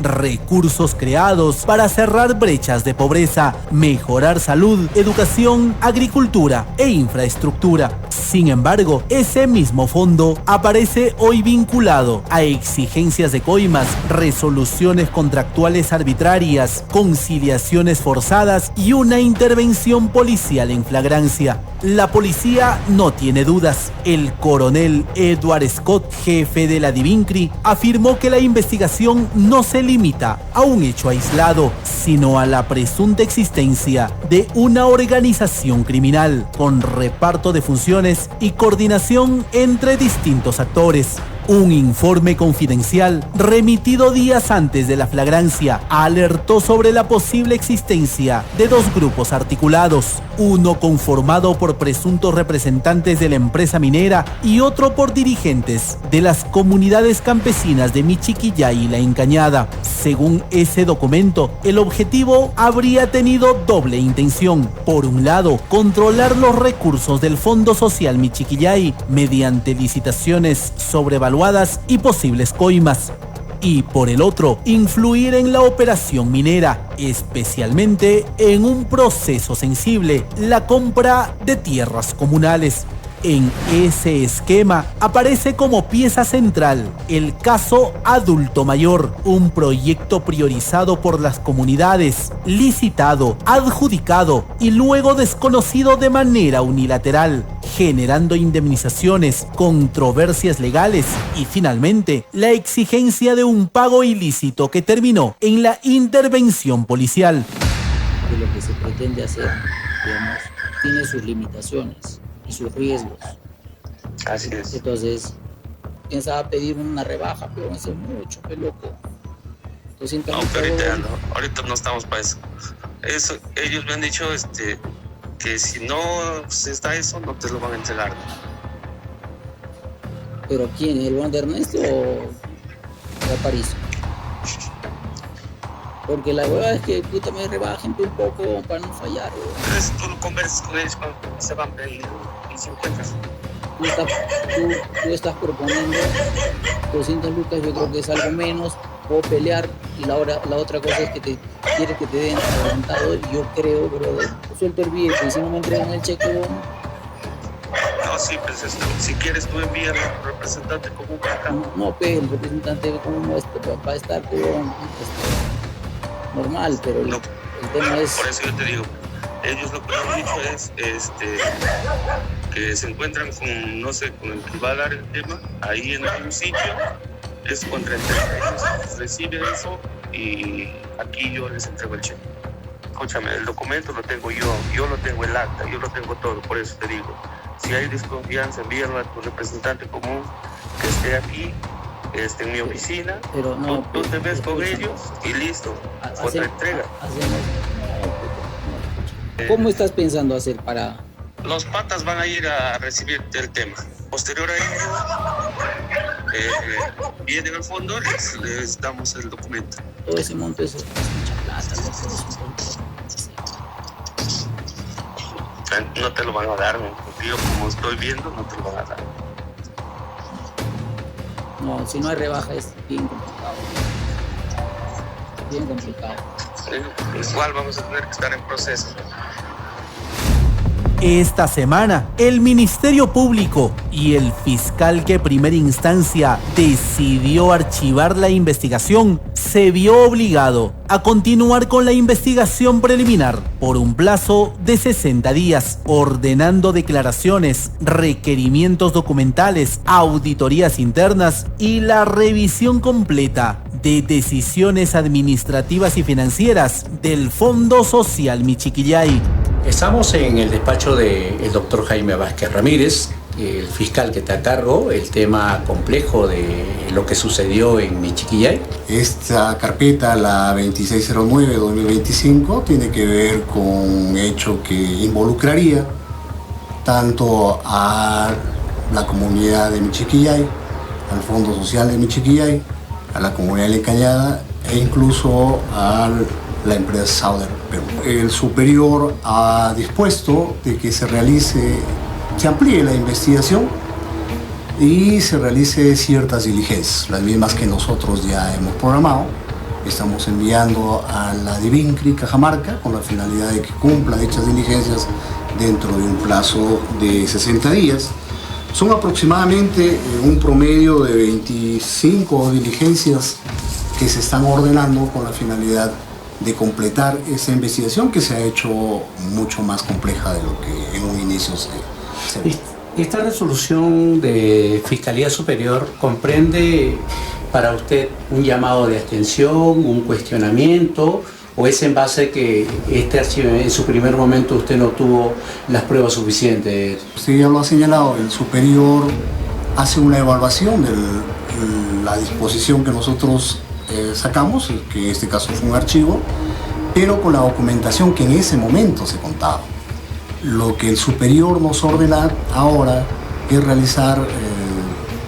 Speaker 4: Recursos creados para cerrar brechas de pobreza, mejorar salud, educación, agricultura e infraestructura. Sin embargo, ese mismo fondo aparece hoy vinculado a exigencias de coimas, resoluciones contractuales arbitrarias, conciliaciones forzadas y una intervención policial en flagrancia. La policía no tiene dudas. El coronel Edward Scott, jefe de la Divincri, afirmó que la investigación no se limita a un hecho aislado, sino a la presunta existencia de una organización criminal con reparto de funciones y coordinación entre distintos actores. Un informe confidencial remitido días antes de la flagrancia alertó sobre la posible existencia de dos grupos articulados, uno conformado por presuntos representantes de la empresa minera y otro por dirigentes de las comunidades campesinas de Michiquillay y La Encañada. Según ese documento, el objetivo habría tenido doble intención. Por un lado, controlar los recursos del Fondo Social Michiquillay mediante licitaciones sobrevaluadas y posibles coimas. Y por el otro, influir en la operación minera, especialmente en un proceso sensible, la compra de tierras comunales. En ese esquema aparece como pieza central el caso Adulto Mayor, un proyecto priorizado por las comunidades, licitado, adjudicado y luego desconocido de manera unilateral, generando indemnizaciones, controversias legales y finalmente la exigencia de un pago ilícito que terminó en la intervención policial.
Speaker 10: De lo que se pretende hacer, digamos, tiene sus limitaciones y sus riesgos.
Speaker 11: Así es.
Speaker 10: Entonces, pensaba pedir una rebaja, pero no sé mucho, qué loco. 200
Speaker 11: no, pero ahorita no estamos para eso. Ellos me han dicho que si no se está eso, no te lo van a entregar.
Speaker 10: ¿Pero quién? ¿El Juan de Ernesto o Aparicio? Porque la verdad es que puta me rebajen un poco para no fallar.
Speaker 11: Entonces tú lo conversas con ellos cuando se van a pedir y se encuentras.
Speaker 10: Tú estás proponiendo 200 lucas, yo creo que es algo menos, puedo pelear, y la otra cosa es que te quieres que te den adelantado. Yo creo, pero suelto el billete y si no me entregan el cheque,
Speaker 11: no, sí, pues si quieres tú envías al representante común para acá.
Speaker 10: No, pero el representante común va a estar normal, pero el tema es...
Speaker 11: Por eso yo te digo, ellos lo que me han dicho es que se encuentran con, no sé, con el que va a dar el tema, ahí en algún sitio, es contra ellos reciben eso y aquí yo les entrego el cheque. Escúchame, el documento lo tengo yo lo tengo el acta, yo lo tengo todo, por eso te digo, si hay desconfianza, envíalo a tu representante común que esté aquí, en mi oficina, pero no, tú te ves con ellos y listo, otra entrega.
Speaker 10: ¿Cómo estás pensando hacer para...?
Speaker 11: Los patas van a ir a recibir el tema. Posterior a ello, vienen al fondo, les damos el documento.
Speaker 10: Todo ese monto es mucha plata,
Speaker 11: no te lo van a dar, yo como estoy viendo, no te lo van a dar.
Speaker 10: No, si no hay rebaja es bien complicado. Bien complicado.
Speaker 11: Igual vamos a tener que estar en proceso.
Speaker 4: Esta semana, el Ministerio Público y el fiscal que en primera instancia decidió archivar la investigación se vio obligado a continuar con la investigación preliminar por un plazo de 60 días, ordenando declaraciones, requerimientos documentales, auditorías internas y la revisión completa de decisiones administrativas y financieras del Fondo Social Michiquillay.
Speaker 12: Estamos en el despacho del doctor Jaime Vázquez Ramírez, el fiscal que está a cargo, el tema complejo de lo que sucedió en Michiquillay.
Speaker 13: Esta carpeta, la 2609-2025, tiene que ver con un hecho que involucraría tanto a la comunidad de Michiquillay, al Fondo Social de Michiquillay, a la comunidad de La Cañada e incluso a la empresa Sauder Perú. El superior ha dispuesto de que se amplíe la investigación y se realice ciertas diligencias, las mismas que nosotros ya hemos programado. Estamos enviando a la DIVINCRI Cajamarca con la finalidad de que cumpla dichas diligencias dentro de un plazo de 60 días. Son aproximadamente un promedio de 25 diligencias que se están ordenando con la finalidad de completar esa investigación que se ha hecho mucho más compleja de lo que en un inicio se ve.
Speaker 12: Esta resolución de Fiscalía Superior comprende para usted un llamado de atención, un cuestionamiento, o es en base a que este archivo en su primer momento usted no tuvo las pruebas suficientes.
Speaker 13: Usted ya lo ha señalado, el superior hace una evaluación de la disposición que nosotros sacamos, que en este caso fue un archivo, pero con la documentación que en ese momento se contaba. Lo que el superior nos ordena ahora es realizar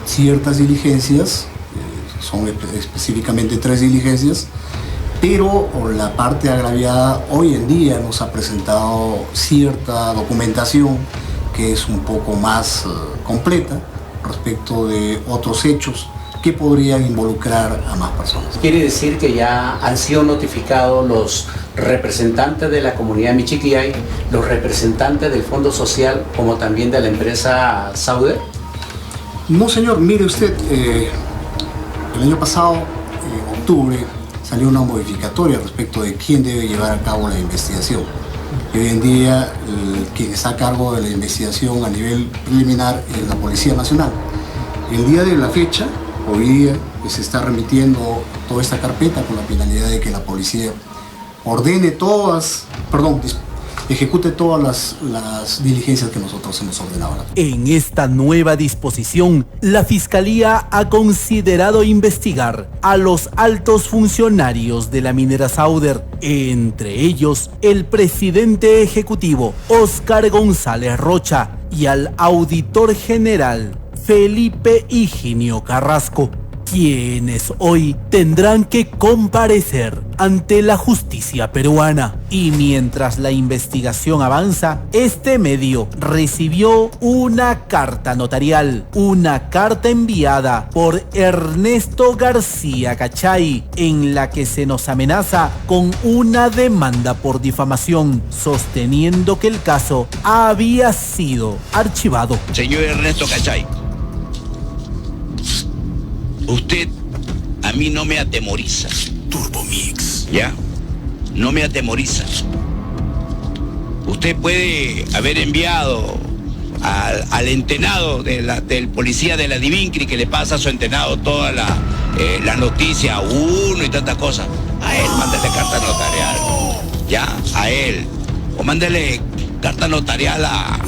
Speaker 13: ciertas diligencias, son específicamente 3 diligencias, pero la parte agraviada hoy en día nos ha presentado cierta documentación que es un poco más completa respecto de otros hechos que podrían involucrar a más personas.
Speaker 12: Quiere decir que ya han sido notificados los representantes de la comunidad de Michiquillay, los representantes del Fondo Social, como también de la empresa Sauder.
Speaker 13: No, señor, mire usted, el año pasado, en octubre, salió una modificatoria respecto de quién debe llevar a cabo la investigación. Y hoy en día, quien está a cargo de la investigación a nivel preliminar es la Policía Nacional. El día de la fecha, hoy día, se está remitiendo toda esta carpeta con la finalidad de que la policía ejecute todas las diligencias que nosotros hemos ordenado.
Speaker 4: En esta nueva disposición, la Fiscalía ha considerado investigar a los altos funcionarios de la minera Sauder, entre ellos el presidente ejecutivo Óscar González Rocha y al auditor general Felipe Higinio Carrasco, quienes hoy tendrán que comparecer ante la justicia peruana. Y mientras la investigación avanza, este medio recibió una carta notarial, una carta enviada por Ernesto García Cachay, en la que se nos amenaza con una demanda por difamación, sosteniendo que el caso había sido archivado.
Speaker 14: Señor Ernesto Cachay, usted a mí no me atemoriza. Turbomix. ¿Ya? No me atemoriza. Usted puede haber enviado al entenado del policía de la DIVINCRI, que le pasa a su entenado toda la noticia, uno y tantas cosas. A él, mándale carta notarial. ¿Ya? A él. O mándale carta notarial a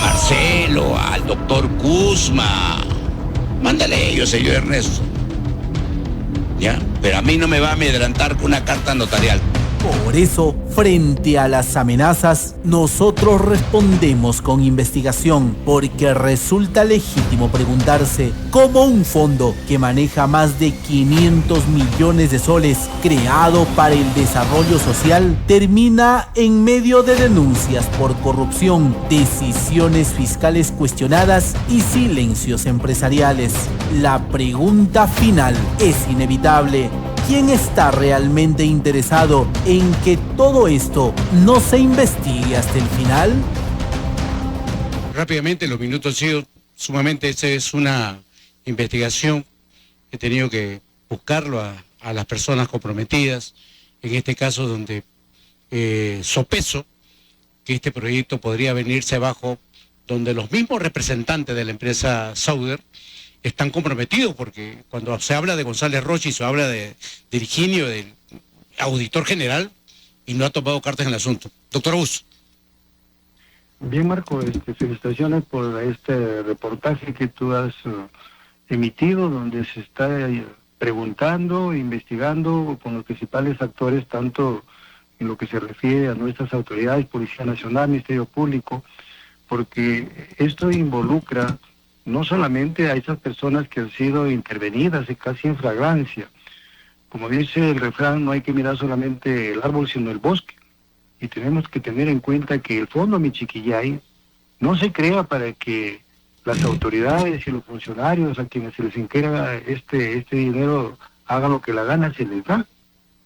Speaker 14: Marcelo, al doctor Kuzma. Mándale ellos, señor Ernesto. ¿Ya? Pero a mí no me va a amedrentar con una carta notarial.
Speaker 4: Por eso, frente a las amenazas, nosotros respondemos con investigación, porque resulta legítimo preguntarse cómo un fondo que maneja más de 500 millones de soles creado para el desarrollo social termina en medio de denuncias por corrupción, decisiones fiscales cuestionadas y silencios empresariales. La pregunta final es inevitable: ¿quién está realmente interesado en que todo esto no se investigue hasta el final?
Speaker 15: Rápidamente, los minutos han sido sumamente, esta es una investigación, he tenido que buscarlo a las personas comprometidas, en este caso donde sopeso que este proyecto podría venirse abajo, donde los mismos representantes de la empresa Sauder están comprometidos, porque cuando se habla de González Rocha y se habla de Virginio, del auditor general, y no ha tomado cartas en el asunto. Doctor Augusto.
Speaker 3: Bien, Marco, felicitaciones por este reportaje que tú has emitido, donde se está preguntando, investigando con los principales actores, tanto en lo que se refiere a nuestras autoridades, Policía Nacional, Ministerio Público, porque esto involucra no solamente a esas personas que han sido intervenidas casi en flagrancia. Como dice el refrán, no hay que mirar solamente el árbol, sino el bosque. Y tenemos que tener en cuenta que el Fondo Michiquillay no se crea para que las autoridades y los funcionarios a quienes se les encarga este dinero hagan lo que la gana se les da.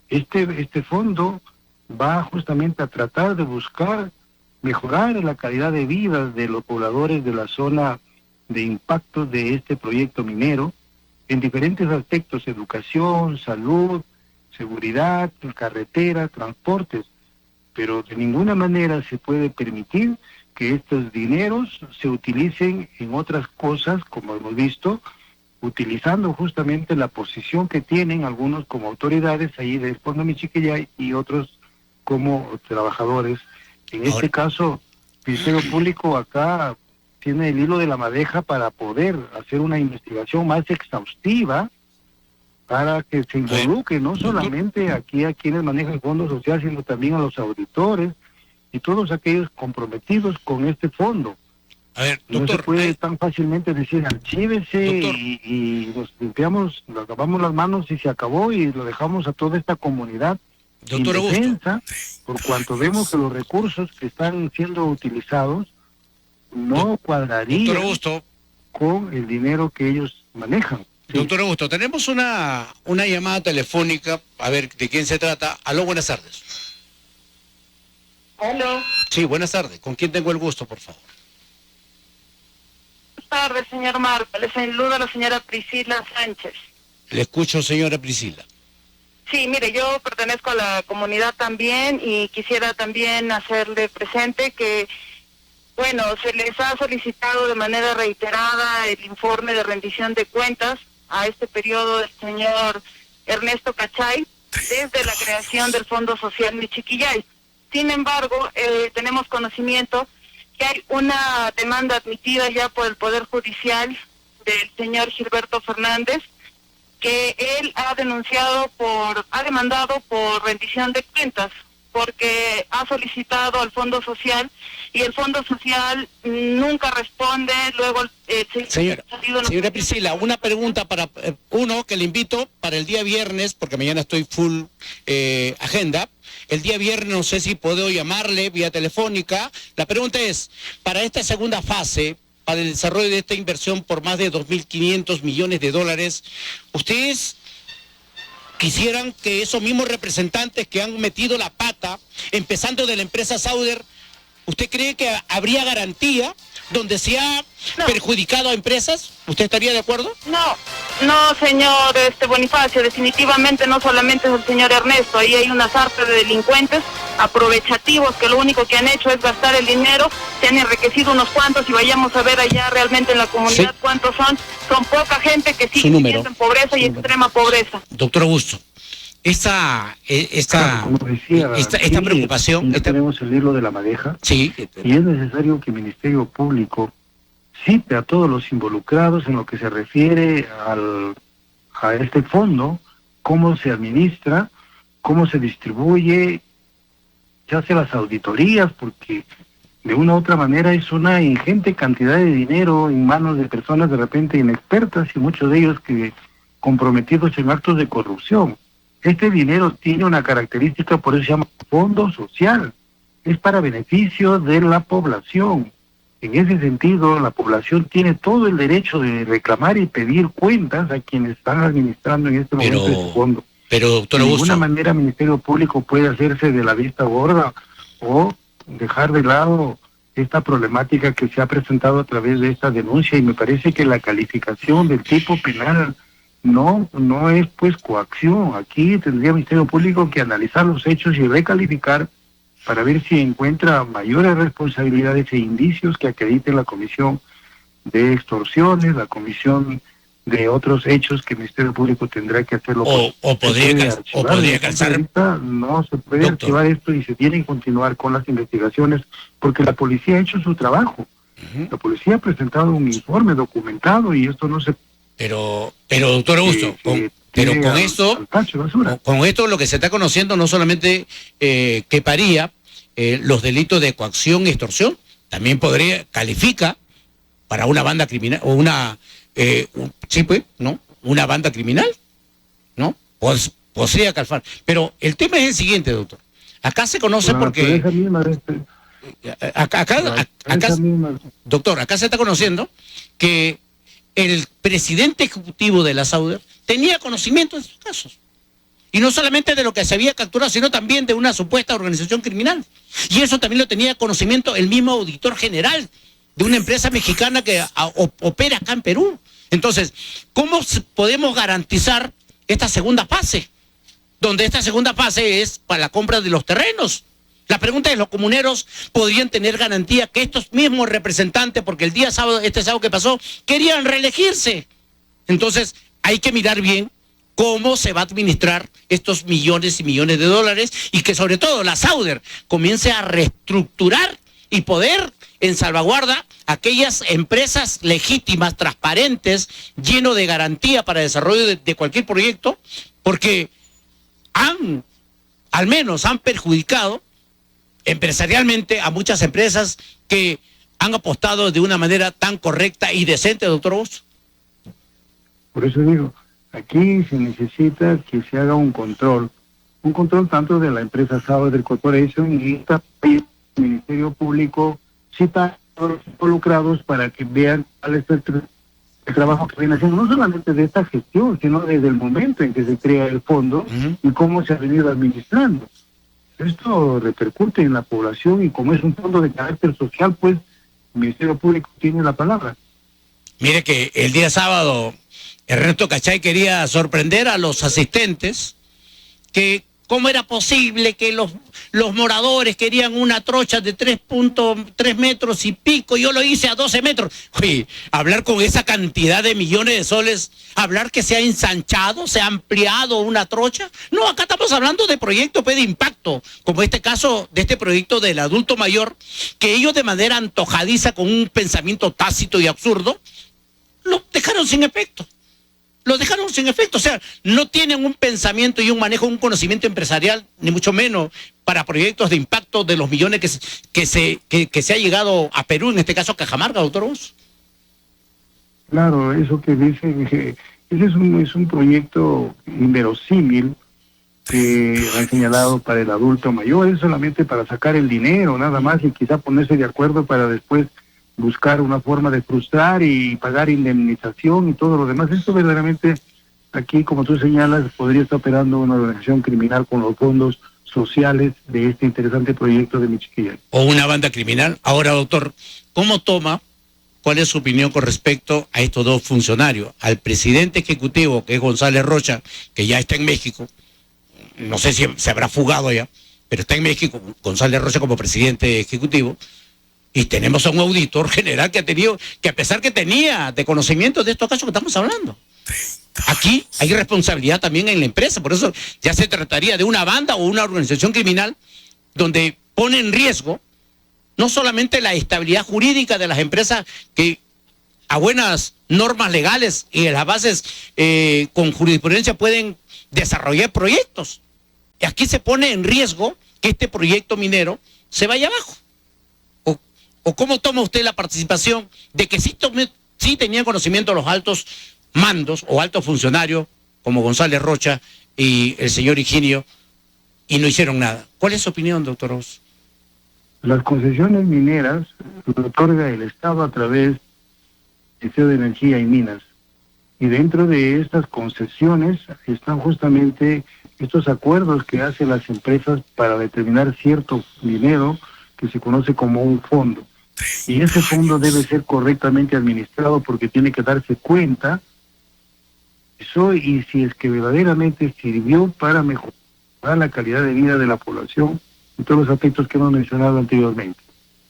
Speaker 3: Este fondo va justamente a tratar de buscar mejorar la calidad de vida de los pobladores de la zona de impacto de este proyecto minero en diferentes aspectos: educación, salud, seguridad, carretera, transportes. Pero de ninguna manera se puede permitir que estos dineros se utilicen en otras cosas, como hemos visto, utilizando justamente la posición que tienen algunos como autoridades ahí del Fondo Michiquillay y otros como trabajadores. En este caso, el Ministerio Público acá tiene el hilo de la madeja para poder hacer una investigación más exhaustiva, para que se involucre no solamente aquí a quienes manejan el Fondo Social, sino también a los auditores y todos aquellos comprometidos con este fondo.
Speaker 15: A ver, doctor,
Speaker 3: no se puede tan fácilmente decir archívese y nos limpiamos, nos lavamos las manos y se acabó y lo dejamos a toda esta comunidad indefensa, por cuanto vemos que los recursos que están siendo utilizados no cuadrarían con el dinero que ellos manejan. Sí.
Speaker 15: Doctor Augusto, tenemos una llamada telefónica, a ver de quién se trata. Aló, buenas tardes.
Speaker 16: Aló.
Speaker 15: Sí, buenas tardes. ¿Con quién tengo el gusto, por favor?
Speaker 16: Buenas tardes, señor Marco. Le saluda la señora Priscila Sánchez.
Speaker 15: Le escucho, señora Priscila.
Speaker 16: Sí, mire, yo pertenezco a la comunidad también y quisiera también hacerle presente que, bueno, se les ha solicitado de manera reiterada el informe de rendición de cuentas a este periodo del señor Ernesto Cachay desde la creación del Fondo Social Michiquillay. Sin embargo, tenemos conocimiento que hay una demanda admitida ya por el Poder Judicial del señor Gilberto Fernández, que él ha demandado por rendición de cuentas, porque ha solicitado al Fondo Social y el Fondo Social nunca responde. Luego
Speaker 15: señora Priscila, una pregunta para uno que le invito para el día viernes, porque mañana estoy full agenda. El día viernes no sé si puedo llamarle vía telefónica. La pregunta es, para esta segunda fase, para el desarrollo de esta inversión por más de 2.500 millones de dólares, ¿ustedes quisieran que esos mismos representantes que han metido la pata, empezando de la empresa Sauder, ¿usted cree que habría garantía donde se ha perjudicado a empresas? ¿Usted estaría de acuerdo?
Speaker 16: No, señor Bonifacio, definitivamente no solamente es el señor Ernesto, ahí hay una sarta de delincuentes aprovechativos que lo único que han hecho es gastar el dinero, se han enriquecido unos cuantos y vayamos a ver allá realmente en la comunidad cuántos son poca gente que sigue viviendo en pobreza y extrema pobreza.
Speaker 15: Doctor Augusto, esta preocupación...
Speaker 3: Ya tenemos el hilo de la madeja.
Speaker 15: Sí.
Speaker 3: Y es necesario que el Ministerio Público cite a todos los involucrados en lo que se refiere a este fondo, cómo se administra, cómo se distribuye, se hace las auditorías, porque de una u otra manera es una ingente cantidad de dinero en manos de personas de repente inexpertas y muchos de ellos que comprometidos en actos de corrupción. Este dinero tiene una característica, por eso se llama Fondo Social, es para beneficio de la población. En ese sentido, la población tiene todo el derecho de reclamar y pedir cuentas a quienes están administrando en este momento ese fondo.
Speaker 15: Pero, doctor
Speaker 3: de
Speaker 15: Augusto,
Speaker 3: ninguna manera el Ministerio Público puede hacerse de la vista gorda o dejar de lado esta problemática que se ha presentado a través de esta denuncia, y me parece que la calificación del tipo penal no es pues coacción. Aquí tendría el Ministerio Público que analizar los hechos y recalificar para ver si encuentra mayores responsabilidades e indicios que acrediten la comisión de extorsiones, la comisión de otros hechos que el Ministerio Público tendrá que hacerlo.
Speaker 15: O podría calzar.
Speaker 3: No se puede archivar esto y se tiene que continuar con las investigaciones porque la policía ha hecho su trabajo. La policía ha presentado un informe documentado y esto no se...
Speaker 15: Pero doctor Augusto, con esto lo que se está conociendo no solamente que paría los delitos de coacción y extorsión, también califica para una banda criminal o una una banda criminal, ¿no? Podría calfar. Pero el tema es el siguiente, doctor. Acá se conoce porque... Doctor, acá se está conociendo que el presidente ejecutivo de la Sauder tenía conocimiento de estos casos. Y no solamente de lo que se había capturado, sino también de una supuesta organización criminal. Y eso también lo tenía conocimiento el mismo auditor general de una empresa mexicana que opera acá en Perú. Entonces, ¿cómo podemos garantizar esta segunda fase? Donde esta segunda fase es para la compra de los terrenos. La pregunta es, ¿los comuneros podrían tener garantía que estos mismos representantes, porque el día sábado, este sábado que pasó, querían reelegirse? Entonces, hay que mirar bien cómo se va a administrar estos millones y millones de dólares y que sobre todo la Sauder comience a reestructurar y poder en salvaguarda aquellas empresas legítimas, transparentes, lleno de garantía para el desarrollo de cualquier proyecto, porque al menos han perjudicado empresarialmente a muchas empresas que han apostado de una manera tan correcta y decente, doctor Augusto.
Speaker 3: Por eso digo, aquí se necesita que se haga un control tanto de la empresa Sauder Corporation y el Ministerio Público cita a los involucrados para que vean cuál es el trabajo que viene haciendo, no solamente de esta gestión, sino desde el momento en que se crea el fondo y cómo se ha venido administrando. Esto repercute en la población y como es un fondo de carácter social, pues el Ministerio Público tiene la palabra.
Speaker 15: Mire que el día sábado Ernesto Cachay quería sorprender a los asistentes que cómo era posible que los moradores querían una trocha de 3.3 metros y pico. Yo lo hice a 12 metros. Oye, hablar con esa cantidad de millones de soles, hablar que se ha ensanchado, se ha ampliado una trocha. No, acá estamos hablando de proyectos de impacto, como este caso de este proyecto del adulto mayor, que ellos de manera antojadiza, con un pensamiento tácito y absurdo, lo dejaron sin efecto. Lo dejaron sin efecto, o sea, no tienen un pensamiento y un manejo, un conocimiento empresarial, ni mucho menos para proyectos de impacto de los millones que se ha llegado a Perú, en este caso a Cajamarca, doctor Augusto.
Speaker 3: Claro, eso que dicen, ese es un proyecto inverosímil que han señalado para el adulto mayor, es solamente para sacar el dinero, nada más, y quizá ponerse de acuerdo para después buscar una forma de frustrar y pagar indemnización y todo lo demás. Esto verdaderamente, aquí, como tú señalas, podría estar operando una organización criminal con los fondos sociales de este interesante proyecto de Michiquillay.
Speaker 15: O una banda criminal. Ahora, doctor, ¿cuál es su opinión con respecto a estos dos funcionarios? Al presidente ejecutivo, que es González Rocha, que ya está en México, no sé si se habrá fugado ya, pero está en México, González Rocha como presidente ejecutivo. Y tenemos a un auditor general que a pesar que tenía de conocimiento de estos casos que estamos hablando. Aquí hay responsabilidad también en la empresa, por eso ya se trataría de una banda o una organización criminal donde pone en riesgo no solamente la estabilidad jurídica de las empresas que a buenas normas legales y en las bases con jurisprudencia pueden desarrollar proyectos. Y aquí se pone en riesgo que este proyecto minero se vaya abajo. ¿O cómo toma usted la participación de que sí tenían conocimiento los altos mandos o altos funcionarios como González Rocha y el señor Higinio y no hicieron nada? ¿Cuál es su opinión, doctor Ross?
Speaker 3: Las concesiones mineras lo otorga el Estado a través del Ministerio de Energía y Minas. Y dentro de estas concesiones están justamente estos acuerdos que hacen las empresas para determinar cierto dinero que se conoce como un fondo. Y ese fondo debe ser correctamente administrado porque tiene que darse cuenta eso, y si es que verdaderamente sirvió para mejorar la calidad de vida de la población en todos los aspectos que hemos mencionado anteriormente.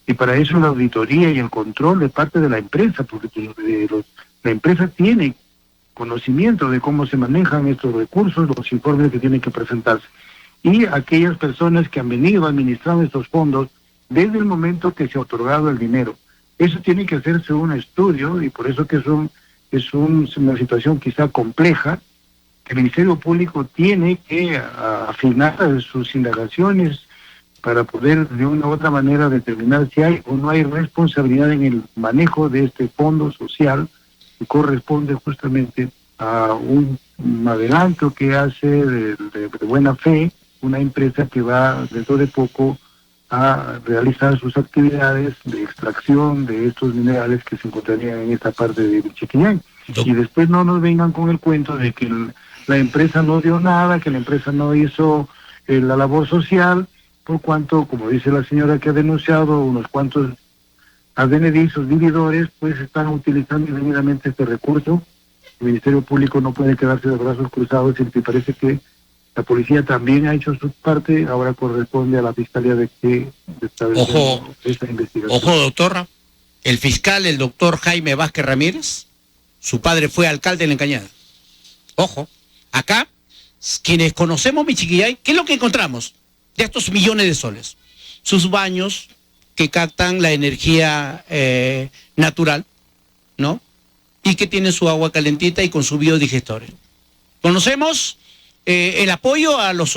Speaker 3: Y para eso la auditoría y el control de parte de la empresa, porque la empresa tiene conocimiento de cómo se manejan estos recursos, los informes que tienen que presentarse. Y aquellas personas que han venido administrando estos fondos desde el momento que se ha otorgado el dinero. Eso tiene que hacerse un estudio, y por eso que es una situación quizá compleja, que el Ministerio Público tiene que afinar sus indagaciones para poder de una u otra manera determinar si hay o no hay responsabilidad en el manejo de este fondo social, que corresponde justamente a un adelanto que hace de buena fe una empresa que va dentro de poco a realizar sus actividades de extracción de estos minerales que se encontrarían en esta parte de Michiquillay. Y después no nos vengan con el cuento de que la empresa no dio nada, que la empresa no hizo la labor social, por cuanto, como dice la señora que ha denunciado, unos cuantos advenedizos, vividores, pues están utilizando indebidamente este recurso. El Ministerio Público no puede quedarse de brazos cruzados, y me parece que la policía también ha hecho su parte. Ahora corresponde a la Fiscalía de que establezca esta investigación.
Speaker 15: Ojo, doctor, el fiscal, el doctor Jaime Vázquez Ramírez, su padre fue alcalde de La Encañada. Ojo, acá, quienes conocemos Michiquillay, ¿qué es lo que encontramos? De estos millones de soles. Sus baños que captan la energía natural, ¿no? Y que tienen su agua calentita y con su biodigestores. Conocemos el apoyo a los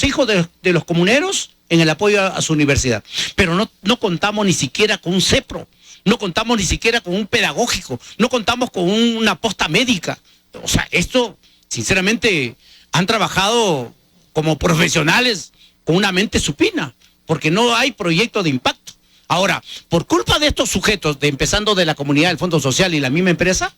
Speaker 15: hijos de los comuneros en el apoyo a su universidad. Pero no contamos ni siquiera con un CEPRO, no contamos ni siquiera con un pedagógico, no contamos con una posta médica. O sea, esto, sinceramente, han trabajado como profesionales con una mente supina, porque no hay proyecto de impacto. Ahora, por culpa de estos sujetos, empezando de la comunidad del Fondo Social y la misma empresa,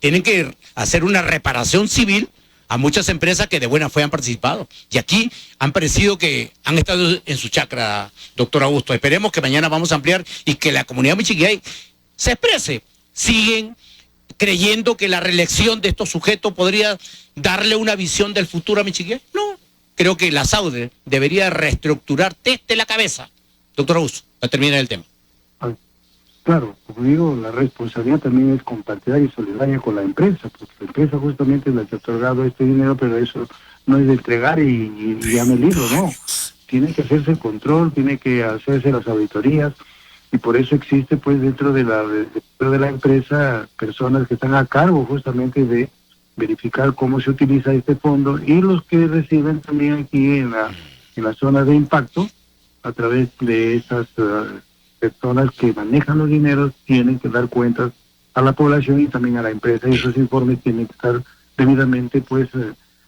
Speaker 15: tienen que hacer una reparación civil a muchas empresas que de buena fe han participado. Y aquí han parecido que han estado en su chacra, doctor Augusto. Esperemos que mañana vamos a ampliar y que la comunidad de Michiquillay se exprese. Siguen creyendo que la reelección de estos sujetos podría darle una visión del futuro a Michiquillay. No, creo que la SAUDE debería reestructurar desde la cabeza. Doctor Augusto, para terminar el tema.
Speaker 3: Claro, como digo, la responsabilidad también es compartida y solidaria con la empresa, porque la empresa justamente es la que ha otorgado este dinero, pero eso no es de entregar y ya me libro, no. Tiene que hacerse el control, tiene que hacerse las auditorías, y por eso existe pues dentro de la empresa personas que están a cargo justamente de verificar cómo se utiliza este fondo, y los que reciben también aquí en la zona de impacto, a través de esas personas que manejan los dineros, tienen que dar cuentas a la población y también a la empresa, y esos informes tienen que estar debidamente pues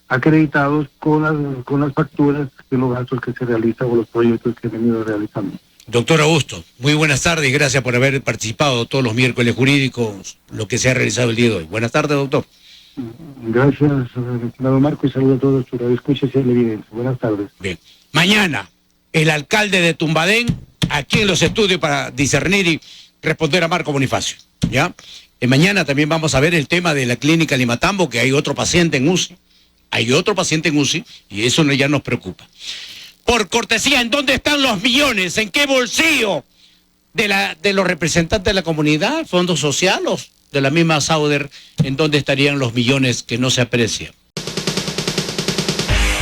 Speaker 3: acreditados con las facturas de los gastos que se realizan o los proyectos que he venido realizando.
Speaker 15: Doctor Augusto, muy buenas tardes y gracias por haber participado todos los miércoles jurídicos, lo que se ha realizado el día de hoy. Buenas tardes, doctor.
Speaker 3: Gracias, estimado Marco, y saludo a todos sus radioescuchas y televidentes. Buenas tardes.
Speaker 15: Bien. Mañana, el alcalde de Tumbadén, aquí en los estudios para discernir y responder a Marco Bonifacio, ¿ya? Mañana también vamos a ver el tema de la clínica Limatambo, que hay otro paciente en UCI. Hay otro paciente en UCI y eso ya nos preocupa. Por cortesía, ¿en dónde están los millones? ¿En qué bolsillo? ¿De los representantes de la comunidad, fondos sociales, de la misma SAUDER? ¿En dónde estarían los millones que no se aprecian?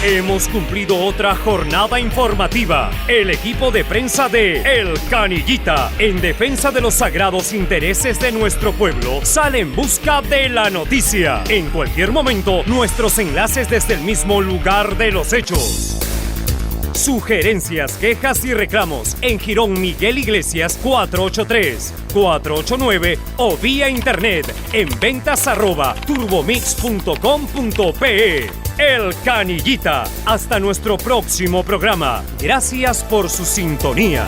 Speaker 1: Hemos cumplido otra jornada informativa. El equipo de prensa de El Canillita, en defensa de los sagrados intereses de nuestro pueblo, sale en busca de la noticia. En cualquier momento, nuestros enlaces desde el mismo lugar de los hechos. Sugerencias, quejas y reclamos en Jirón Miguel Iglesias 483-489 o vía internet en ventas@turbomix.com.pe. El Canillita. Hasta nuestro próximo programa. Gracias por su sintonía.